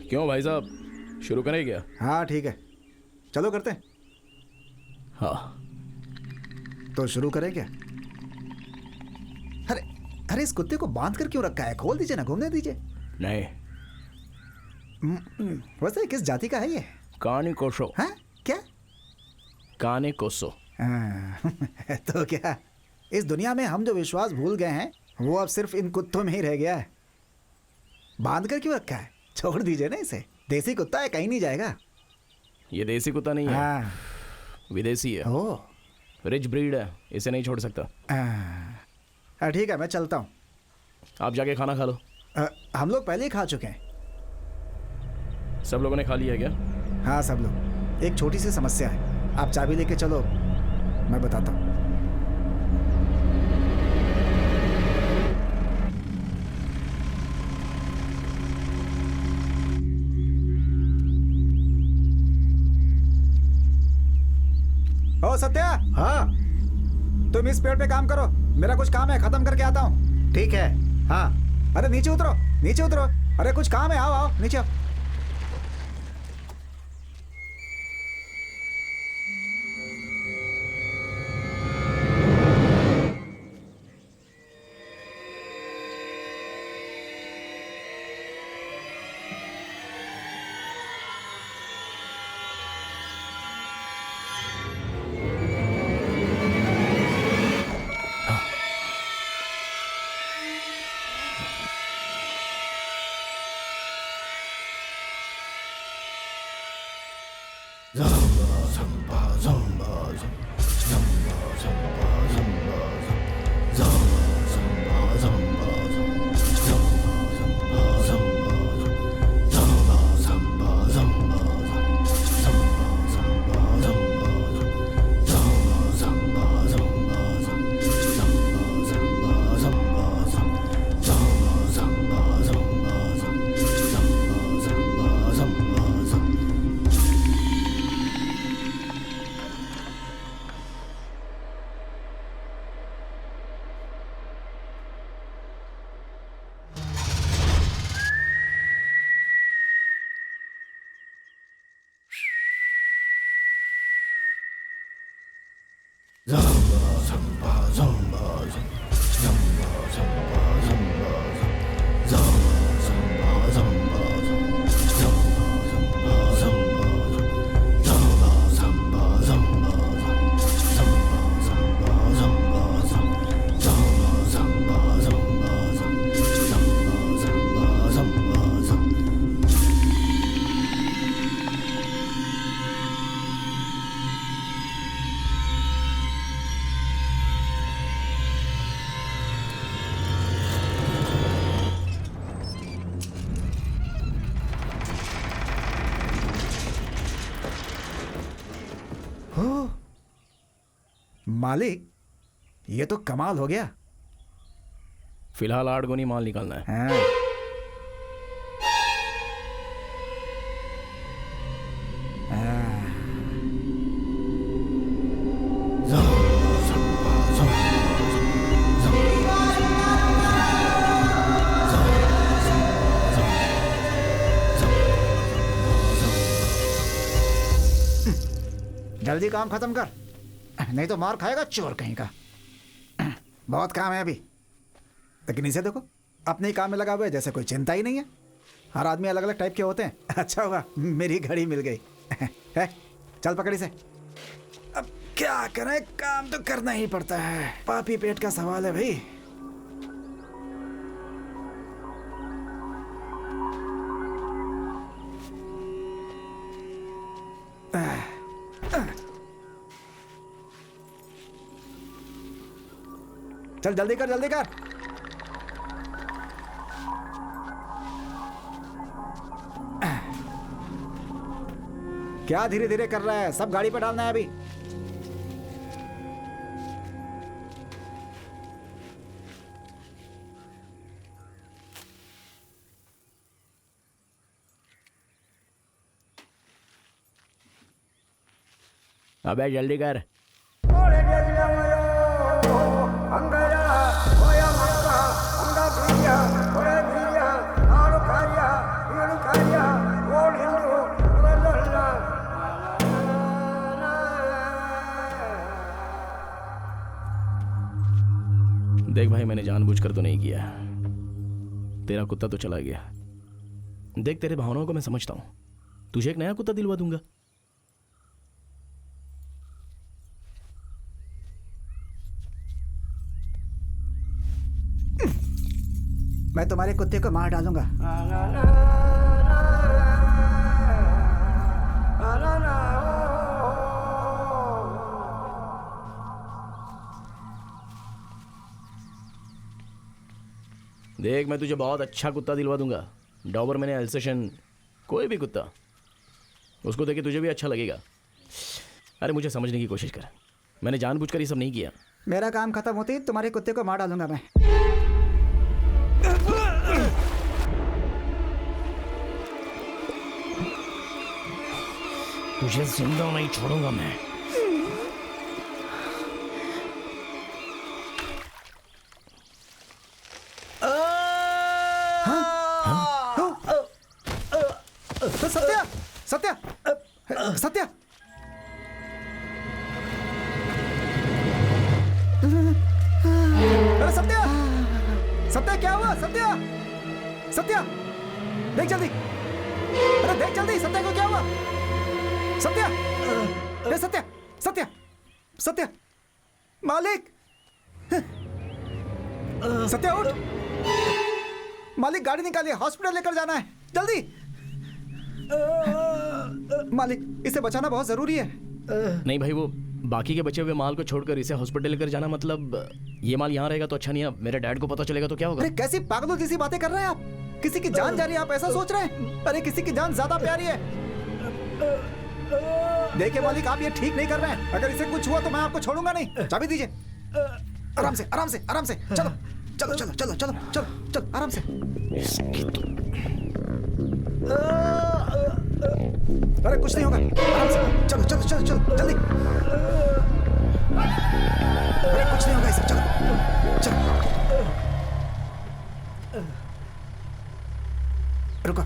क्यों भाई साहब, शुरू करें क्या? हाँ ठीक है, चलो करते हैं। हाँ तो शुरू करें क्या? अरे अरे, इस कुत्ते को बांध कर क्यों रखा है? खोल दीजिए ना, घूमने दीजिए। नहीं, वैसे किस जाति का है ये? कानी कोसो। हाँ क्या? काने कोसो। तो क्या इस दुनिया में हम जो विश्वास भूल गए हैं वो अब सिर्फ इन कुत्तों में ही रह गया है। बांध कर क्यों रखा है? छोड़ दीजिए ना इसे। देसी कुत्ता है, कहीं नहीं जाएगा। ये देसी कुत्ता नहीं है, हाँ। विदेशी है। ओह, रिच ब्रीड है, इसे नहीं छोड़ सकता। ठीक है, मैं चलता हूँ। आप जाके खाना खा लो। हम लोग पहले ही खा चुके हैं। सब लोगों ने खा लिया क्या? हाँ सब लोग। एक छोटी सी समस्या है, आप चाबी लेके चलो, मैं बताता हूँ। ओ सत्या। हाँ तुम इस पेड़ पे काम करो, मेरा कुछ काम है, खत्म करके आता हूँ। ठीक है। हाँ अरे नीचे उतरो, नीचे उतरो। अरे कुछ काम है, आओ आओ नीचे आओ। मालिक, ये तो कमाल हो गया। फिलहाल 8 गुनी माल निकालना है। हाँ। जल्दी काम खत्म कर, नहीं तो मार खाएगा चोर कहीं का। बहुत काम है अभी, लेकिन इसे देखो, अपने ही काम में लगा हुआ है जैसे कोई चिंता ही नहीं है। हर आदमी अलग अलग टाइप के होते हैं। अच्छा हुआ मेरी घड़ी मिल गई। है, चल पकड़ी से। अब क्या करें, काम तो करना ही पड़ता है, पापी पेट का सवाल है भाई। चल जल्दी कर, जल्दी कर। क्या धीरे धीरे कर रहा है, सब गाड़ी पे डालना है अभी। अबे जल्दी कर। देख भाई, मैंने जानबूझकर तो नहीं किया, तेरा कुत्ता तो चला गया। देख, तेरे भावनाओं को मैं समझता हूं, तुझे एक नया कुत्ता दिलवा दूंगा। मैं तुम्हारे कुत्ते को मार डालूंगा। देख, मैं तुझे बहुत अच्छा कुत्ता दिलवा दूंगा। डॉबरमैन, एल्सेशन, कोई भी कुत्ता, उसको देख के तुझे भी अच्छा लगेगा। अरे मुझे समझने की कोशिश कर, मैंने जानबूझकर ये सब नहीं किया। मेरा काम खत्म होते ही तुम्हारे कुत्ते को मार डालूंगा मैं। तुझे जिंदा नहीं छोड़ूंगा मैं। सत्या, सत्या, सत्या, अरे सत्या, सत्या क्या हुआ? सत्या, सत्या, देख जल्दी, अरे देख जल्दी, सत्या को क्या हुआ? सत्या, अरे सत्या, सत्या, सत्या, मालिक, सत्या उठ, मालिक गाड़ी निकालिए, हॉस्पिटल लेकर जाना है, जल्दी। मालिक, इसे बचाना बहुत जरूरी है। नहीं भाई, वो बाकी के बचे हुए माल को छोड़कर इसे हॉस्पिटल लेकर जाना, मतलब ये माल यहाँ रहेगा तो अच्छा नहीं है। मेरे डैड को पता चलेगा तो क्या होगा? अरे कैसी पागलों जैसी बातें कर रहे हैं आप? किसी की जान जा रही है, आप ऐसा सोच रहे हैं? अरे किसी की जान ज्यादा प्यारी है। देखिए मालिक, आप ये ठीक नहीं कर रहे हैं। अगर इसे कुछ हुआ तो मैं आपको छोड़ूंगा नहीं। चाबी दीजिए। आराम से आराम से आराम से। चलो चलो चलो चलो चलो चलो चलो आराम से। अरे कुछ नहीं होगा, आराम से। चलो चलो चलो चलो जल्दी। अरे कुछ नहीं होगा इसे। चलो चलो। रुको।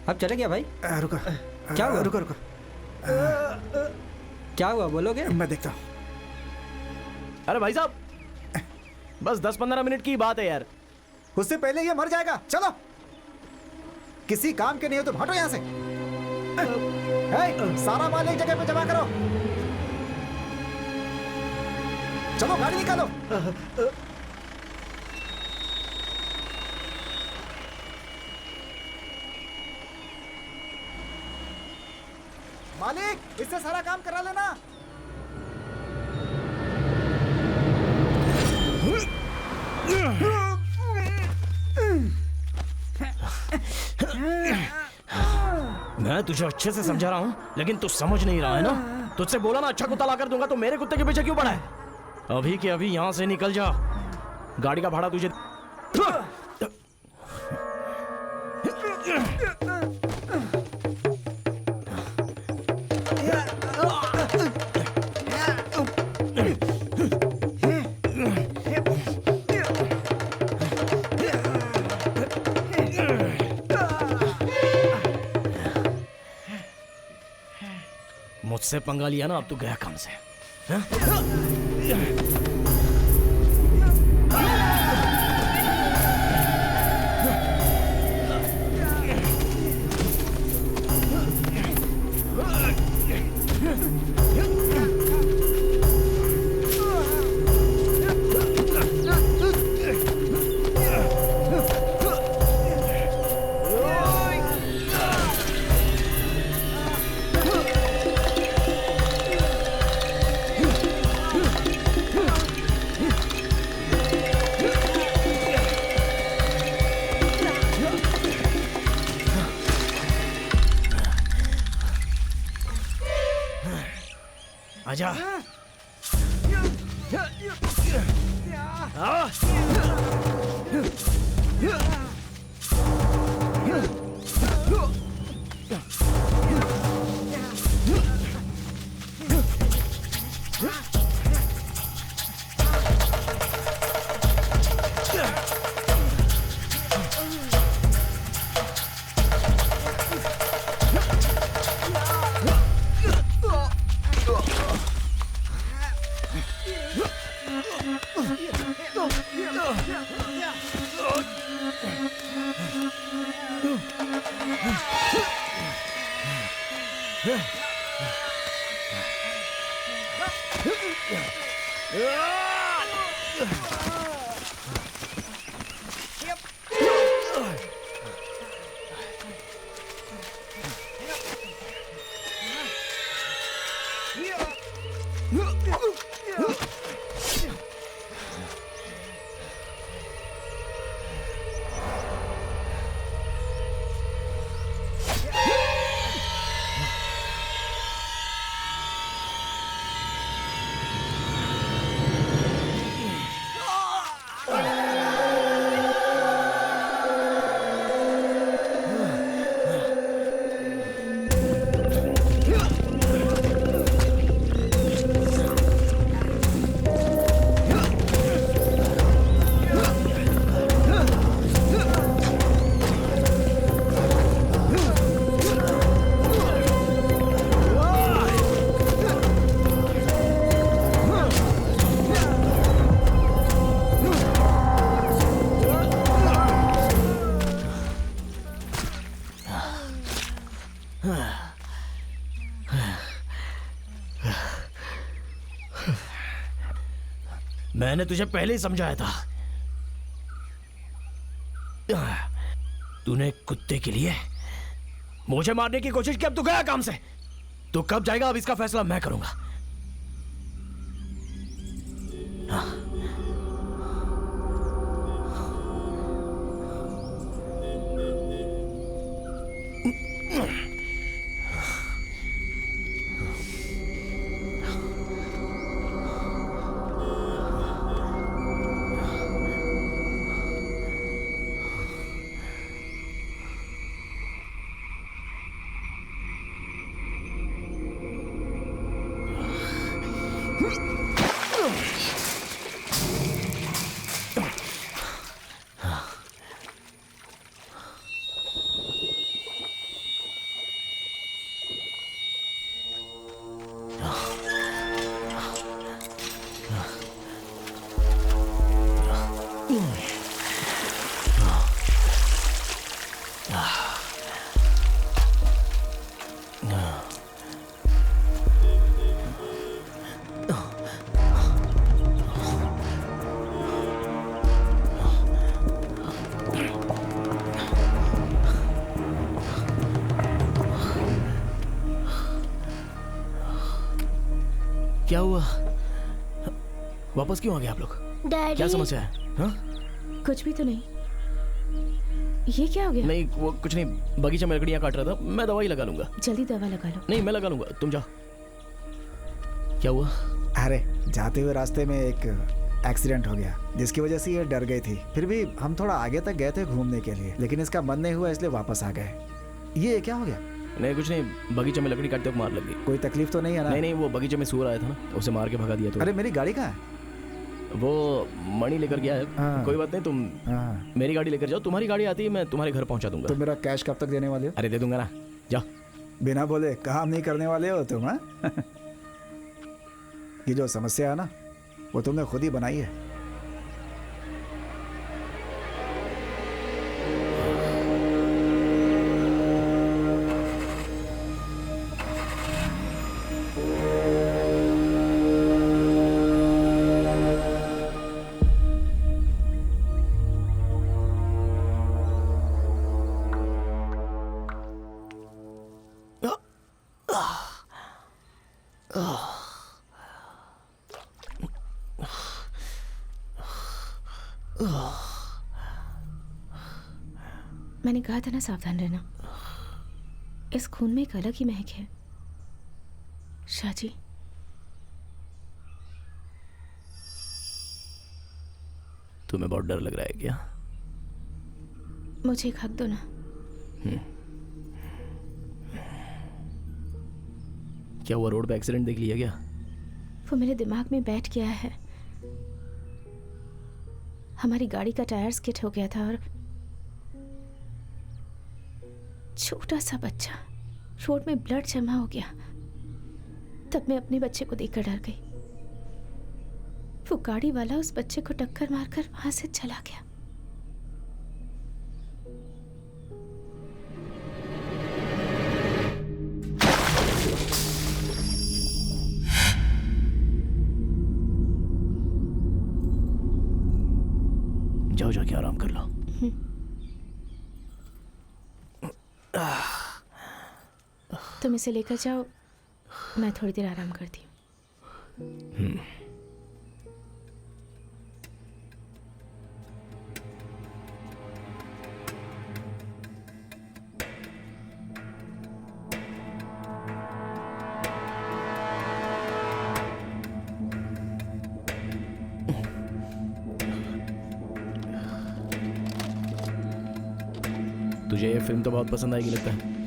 अब चले गया भाई? रुको। क्या हुआ? रुको रुको। क्या हुआ बोलोगे? मैं देखता हूँ। अरे भाई साहब, बस 10-15 मिनट की बात है यार। उससे पहले ये मर जाएगा। चलो, किसी काम के नहीं हो तो हटो यहाँ से। सारा माल एक जगह पे जमा करो। चलो गाड़ी निकालो। मालिक, इससे सारा काम करा लेना। मैं तुझे अच्छे से समझा रहा हूँ, लेकिन तू समझ नहीं रहा है ना। तुझसे बोला ना अच्छा कुत्ता ला कर दूंगा, तो मेरे कुत्ते के पीछे क्यों पड़ा है? अभी के अभी यहाँ से निकल जा। गाड़ी का भाड़ा तुझे। मुझसे पंगा लिया ना, अब तू गया काम से। हाँ? आजा। मैंने तुझे पहले ही समझाया था। तूने कुत्ते के लिए मुझे मारने की कोशिश की, अब तू गया काम से। तू कब जाएगा अब इसका फैसला मैं करूंगा। क्या हुआ? वापस क्यों आ गए आप लोग? डैडी क्या समस्या है? हाँ? कुछ भी तो नहीं। ये क्या हो गया? नहीं वो कुछ नहीं, बगीचे में लकड़ियां काट रहा था, मैं दवाई लगा लूंगा। जल्दी दवा लगा लो। नहीं मैं लगा लूंगा, तुम जाओ। क्या हुआ? अरे जाते हुए रास्ते में एक एक्सीडेंट हो गया, जिसकी वजह से ये डर गई थी। फिर भी हम थोड़ा आगे तक गए थे घूमने के लिए, लेकिन इसका मन नहीं हुआ इसलिए वापस आ गए। ये क्या हो गया? नहीं कुछ नहीं, बगीचे में लकड़ी काटते वक्त मार लग गई। कोई तकलीफ तो नहीं है ना? नहीं नहीं, वो बगीचे में सूअर आया था ना, उसे मार के भगा दिया। तो अरे मेरी गाड़ी कहाँ है? वो मणि लेकर गया है। हाँ। कोई बात नहीं, तुम हाँ। मेरी गाड़ी लेकर जाओ, तुम्हारी गाड़ी आती है मैं तुम्हारे घर पहुंचा दूंगा। तो मेरा कैश कब तक देने वाले हो? अरे दे दूंगा ना, जाओ। बिना बोले काम नहीं करने वाले हो तुम, हाँ? ये जो समस्या है ना, वो तुमने खुद ही बनाई है। मैंने कहा था ना सावधान रहना। इस खून में एक अलग ही महक है। शाहजी, तुम्हें बहुत डर लग रहा है क्या? मुझे एक हक दो ना। क्या हुआ, रोड पे एक्सीडेंट देख लिया क्या? वो मेरे दिमाग में बैठ गया है। हमारी गाड़ी का टायर स्किड हो गया था और छोटा सा बच्चा, रोड में ब्लड जमा हो गया। तब मैं अपने बच्चे को देखकर डर गई। वो गाड़ी वाला उस बच्चे को टक्कर मारकर वहां से चला गया। जाओ जाके आराम कर लो। तुम इसे लेकर जाओ, मैं थोड़ी देर आराम करती हूँ। तुझे ये फिल्म तो बहुत पसंद आएगी लगता है।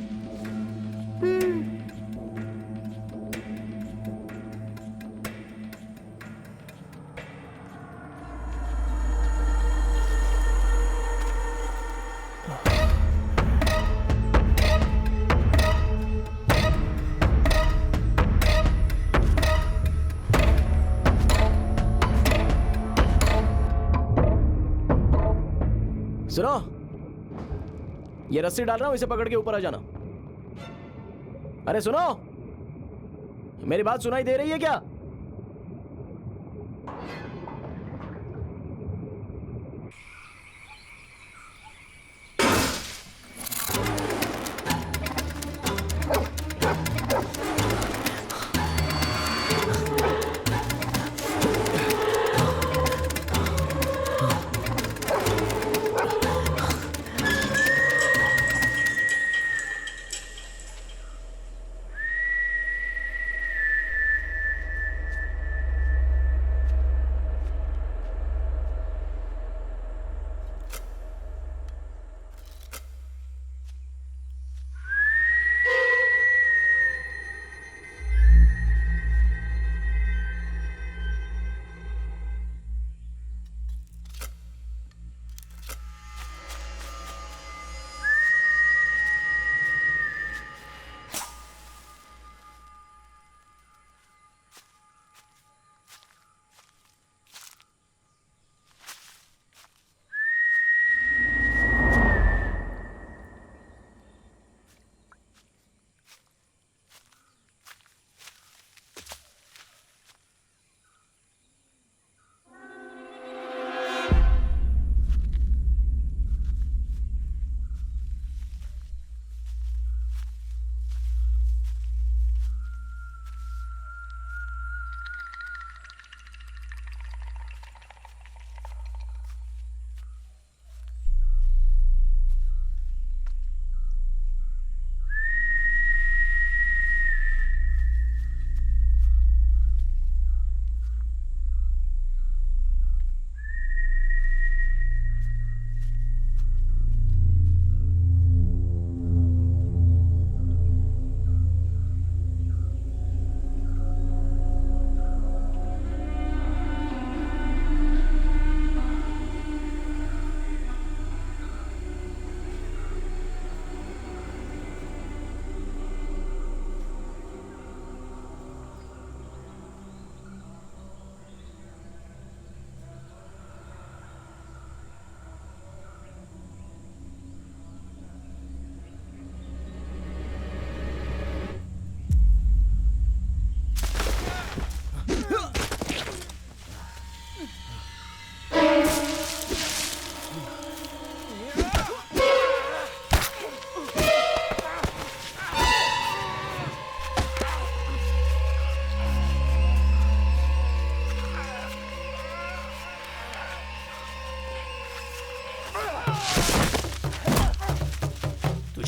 सुनो, ये रस्सी डाल रहा हूं, इसे पकड़ के ऊपर आ जाना। अरे सुनो, मेरी बात सुनाई दे रही है क्या?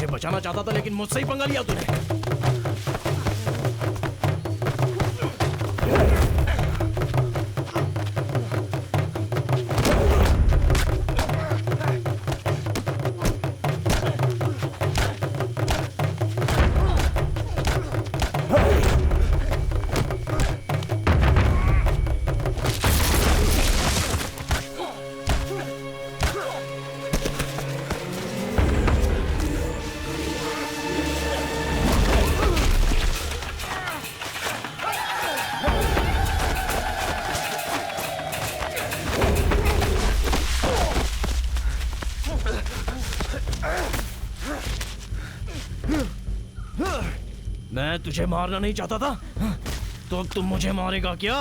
मुझे बचाना चाहता था लेकिन मुझसे ही पंगा लिया तूने। मैं तुझे मारना नहीं चाहता था तो अब तुम मुझे मारेगा क्या?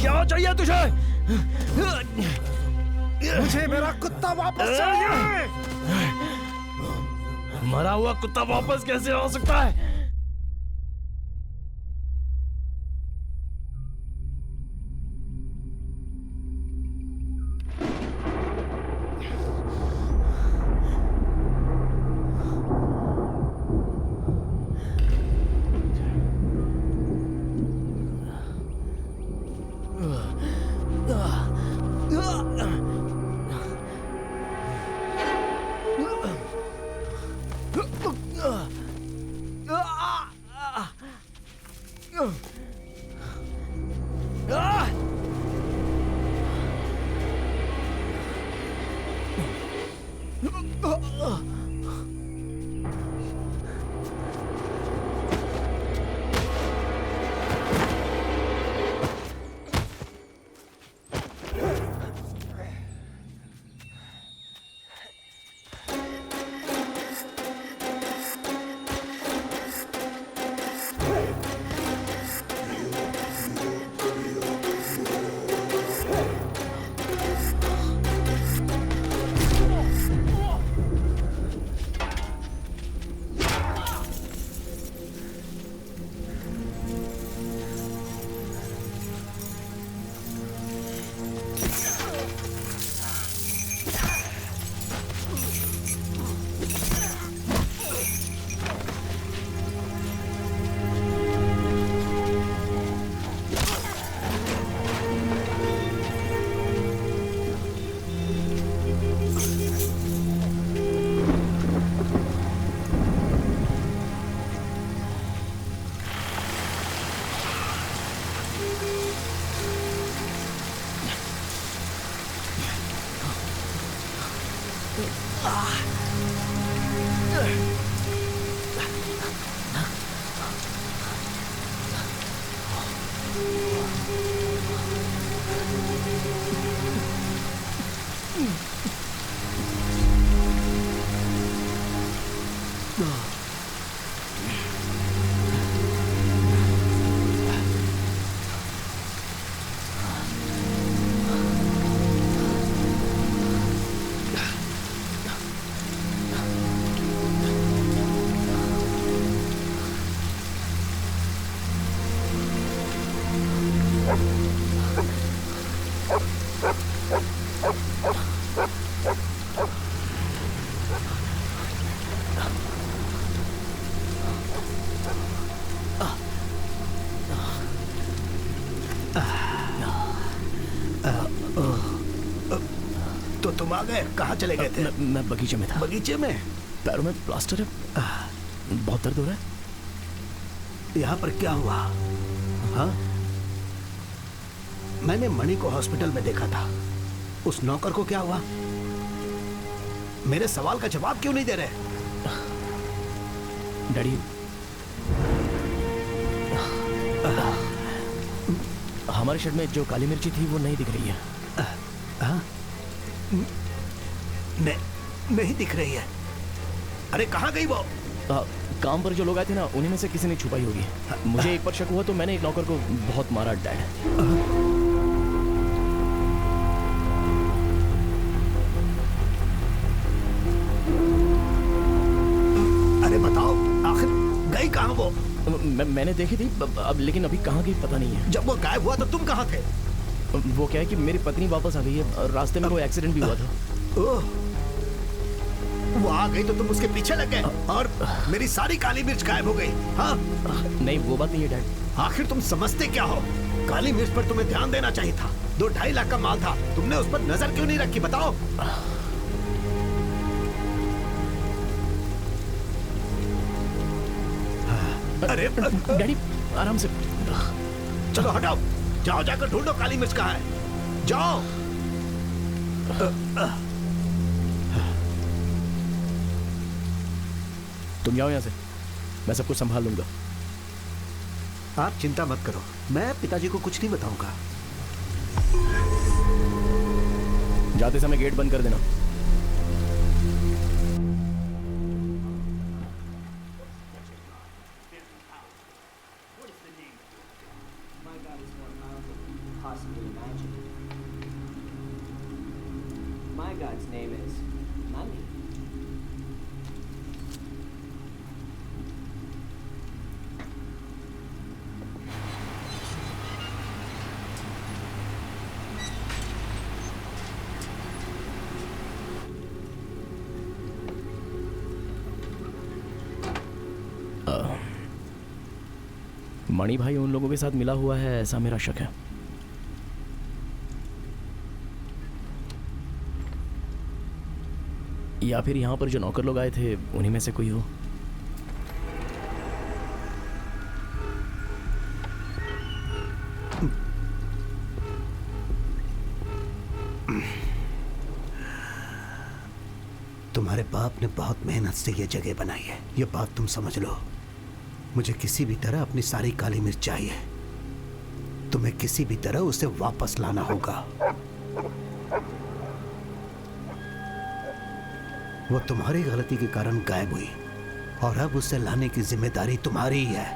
क्या चाहिए तुझे? मुझे मेरा कुत्ता वापस चाहिए। मरा हुआ कुत्ता वापस कैसे आ सकता है? आ गए, कहाँ चले गए थे? मैं बगीचे में था। बगीचे में? पैरों में प्लास्टर है, बहुत दर्द हो रहा है। यहाँ पर क्या हुआ? हाँ, मैंने मणि को हॉस्पिटल में देखा था। उस नौकर को क्या हुआ? मेरे सवाल का जवाब क्यों नहीं दे रहे? डैडी, हमारे शेड में जो काली मिर्ची थी वो नहीं दिख रही है। हाँ? नहीं दिख रही है। अरे कहाँ गई वो? काम पर जो लोग आए थे ना, उन्हीं में से किसी ने छुपाई होगी। मुझे एक पर शक हुआ तो मैंने एक नौकर को बहुत मारा, डैड। अरे बताओ, आखिर गई कहाँ वो? मैंने देखी थी, अब लेकिन अभी कहाँ गई पता नहीं है। जब वो गायब हुआ तो तुम कहाँ थे? वो क्या है कि मेरी पत्नी वापस आ गई है, रास्ते में कोई एक्सीडेंट भी हुआ था। ओह, वो आ गई तो तुम उसके पीछे लग गए और मेरी सारी काली मिर्च गायब हो गई। हाँ? नहीं, वो बात नहीं है डैड। आखिर तुम समझते क्या हो? काली मिर्च पर तुम्हें ध्यान देना चाहिए था। 2-2.5 लाख का माल था, तुमने उस पर नजर क्यों नहीं रखी, बताओ? अरे डैडी, आराम से। चलो हटाओ, जाओ जाकर ढूंढो काली मिर्च कहाँ है, जाओ। तुम जाओ यहाँ से, मैं सब कुछ संभाल लूंगा। आप चिंता मत करो, मैं पिताजी को कुछ नहीं बताऊंगा। जाते समय गेट बंद कर देना। My God's name is Nani. मणि भाई उन लोगों के साथ मिला हुआ है, ऐसा मेरा शक है। या फिर यहाँ पर जो नौकर लोग आए थे उन्हीं में से कोई हो। तुम्हारे बाप ने बहुत मेहनत से ये जगह बनाई है, ये बात तुम समझ लो। मुझे किसी भी तरह अपनी सारी काली मिर्च चाहिए। तुम्हें किसी भी तरह उसे वापस लाना होगा। वो तुम्हारी गलती के कारण गायब हुई और अब उसे लाने की जिम्मेदारी तुम्हारी ही है।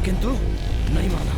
किंतु नहीं माना।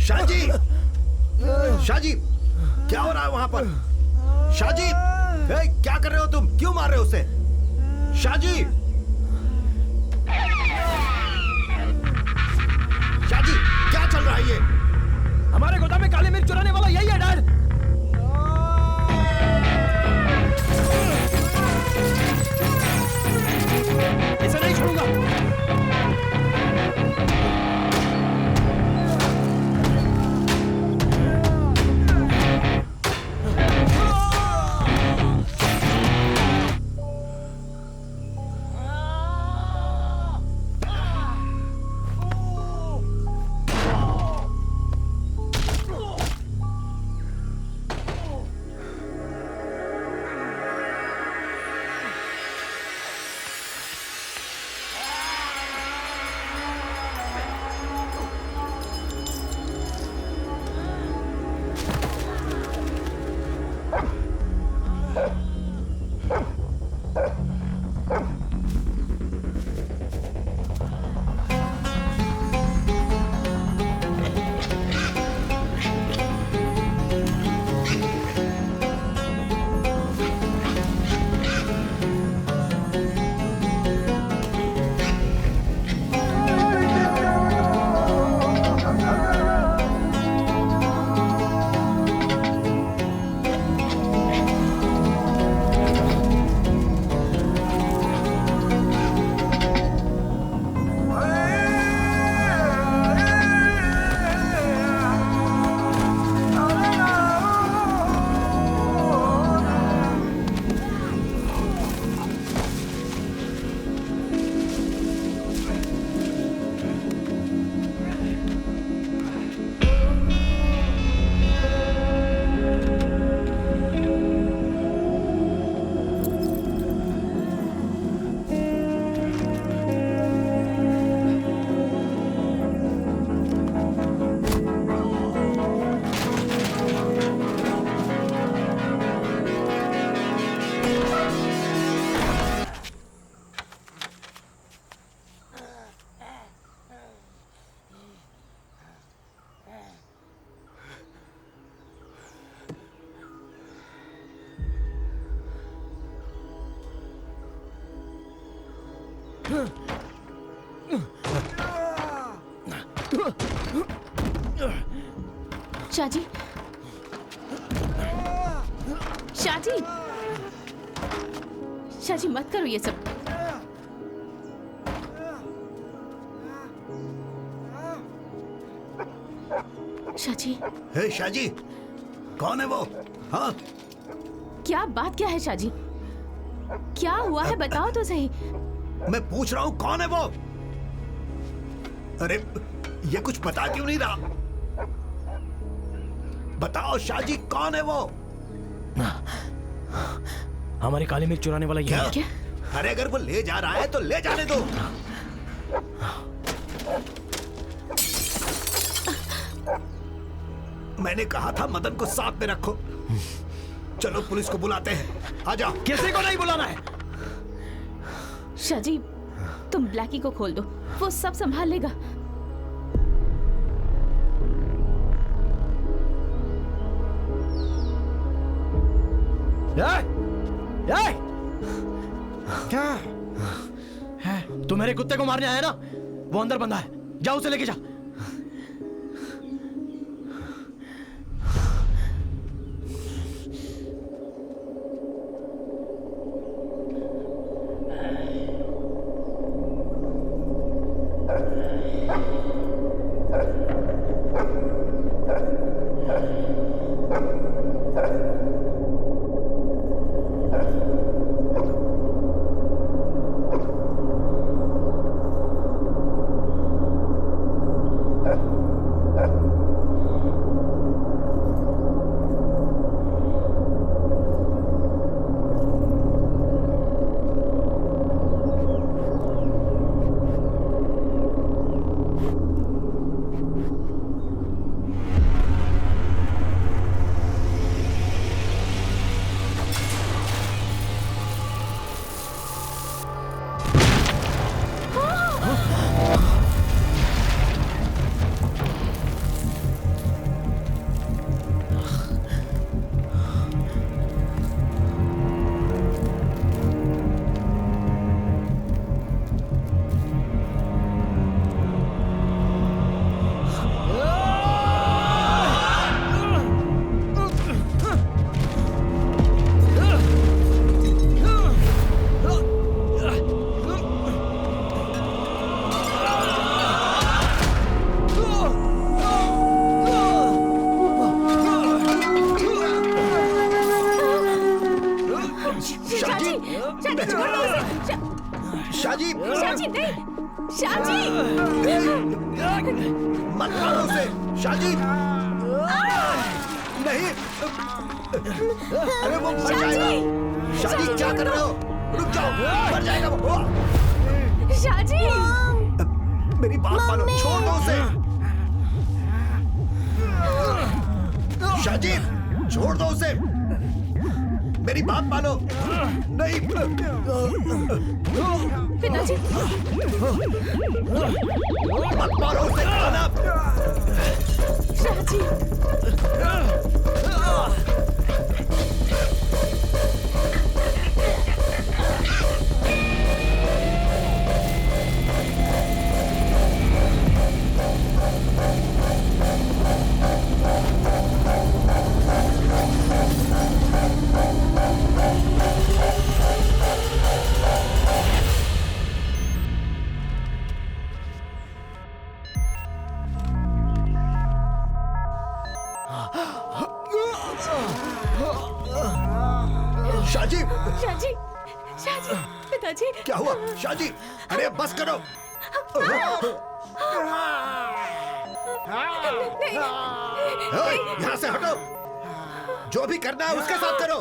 शाहजी, शाहजी, क्या हो रहा है वहां पर? शाहजी, क्या कर रहे हो तुम? क्यों मार रहे हो उसे? शाहजी, शाहजी, क्या चल रहा है ये? हमारे गोदाम में काली मिर्च चुराने वाला यही है डैड। इसे नहीं छोड़ूंगा। शाजी, शाजी, शाजी मत करो ये सब। शाजी, हे शाजी, कौन है वो? हाँ, क्या बात क्या है शाजी? क्या हुआ है बताओ तो सही। मैं पूछ रहा हूँ कौन है वो? अरे ये कुछ बता क्यों नहीं रहा? बताओ शाजी, कौन है वो? हमारी काली मिर्च चुराने वाला ये है। क्या? अरे अगर वो ले जा रहा है तो ले जाने दो। मैंने कहा था मदन को साथ में रखो। चलो पुलिस को बुलाते हैं, आ जाओ। किसी को नहीं बुलाना है। शाजी, तुम ब्लैकी को खोल दो, वो सब संभाल लेगा। क्या? तू मेरे कुत्ते को मारने आया ना? वो अंदर बंधा है, जा उसे लेके जा। शाजी, शाजी नहीं, शाजी, मत मारो उसे। शाजी, नहीं, अरे वो मर जाएगा। शाजी क्या कर रहे हो? रुक जाओ, मर जाएगा वो। शाजी, मेरी बात मानो, छोड़ दो उसे। शाजी, छोड़ दो उसे। मेरी बात मानो। नहीं, पिताजी, मत मारो उसे। खाना। शाजी, शाजी, शाजी, शाजी, पिताजी, क्या हुआ? शाजी, अरे बस करो। यहाँ से हटो। जो भी करना है उसके साथ करो।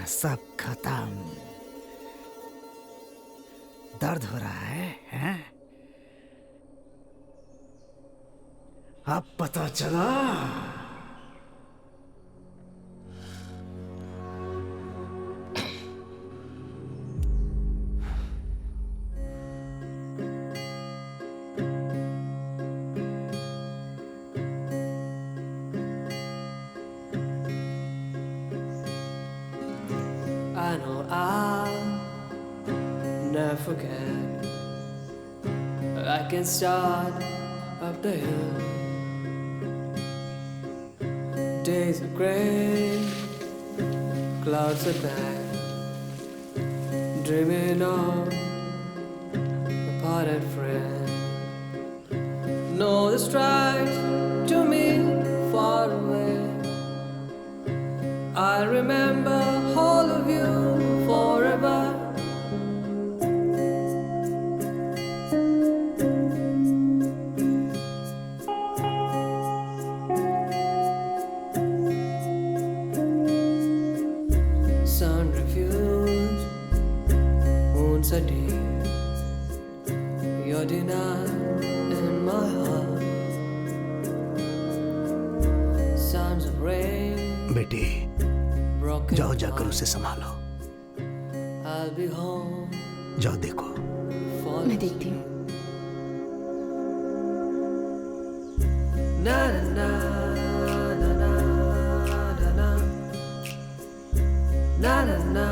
सब खत्म। दर्द हो रहा है, हैं? अब पता चला। I know I'll never forget. I can start up the hill. Days are gray, clouds are bad. Dreaming of a parted friend. Know the stripes to me far away. I remember all of you forever. Sun refused, moons are deep. You're denied in my heart. Sounds of rain. बेटी, जाओ जाकर उसे संभालो। I'll be home. जाओ देखो। मैं देखती हूँ। Na na na na na na na na na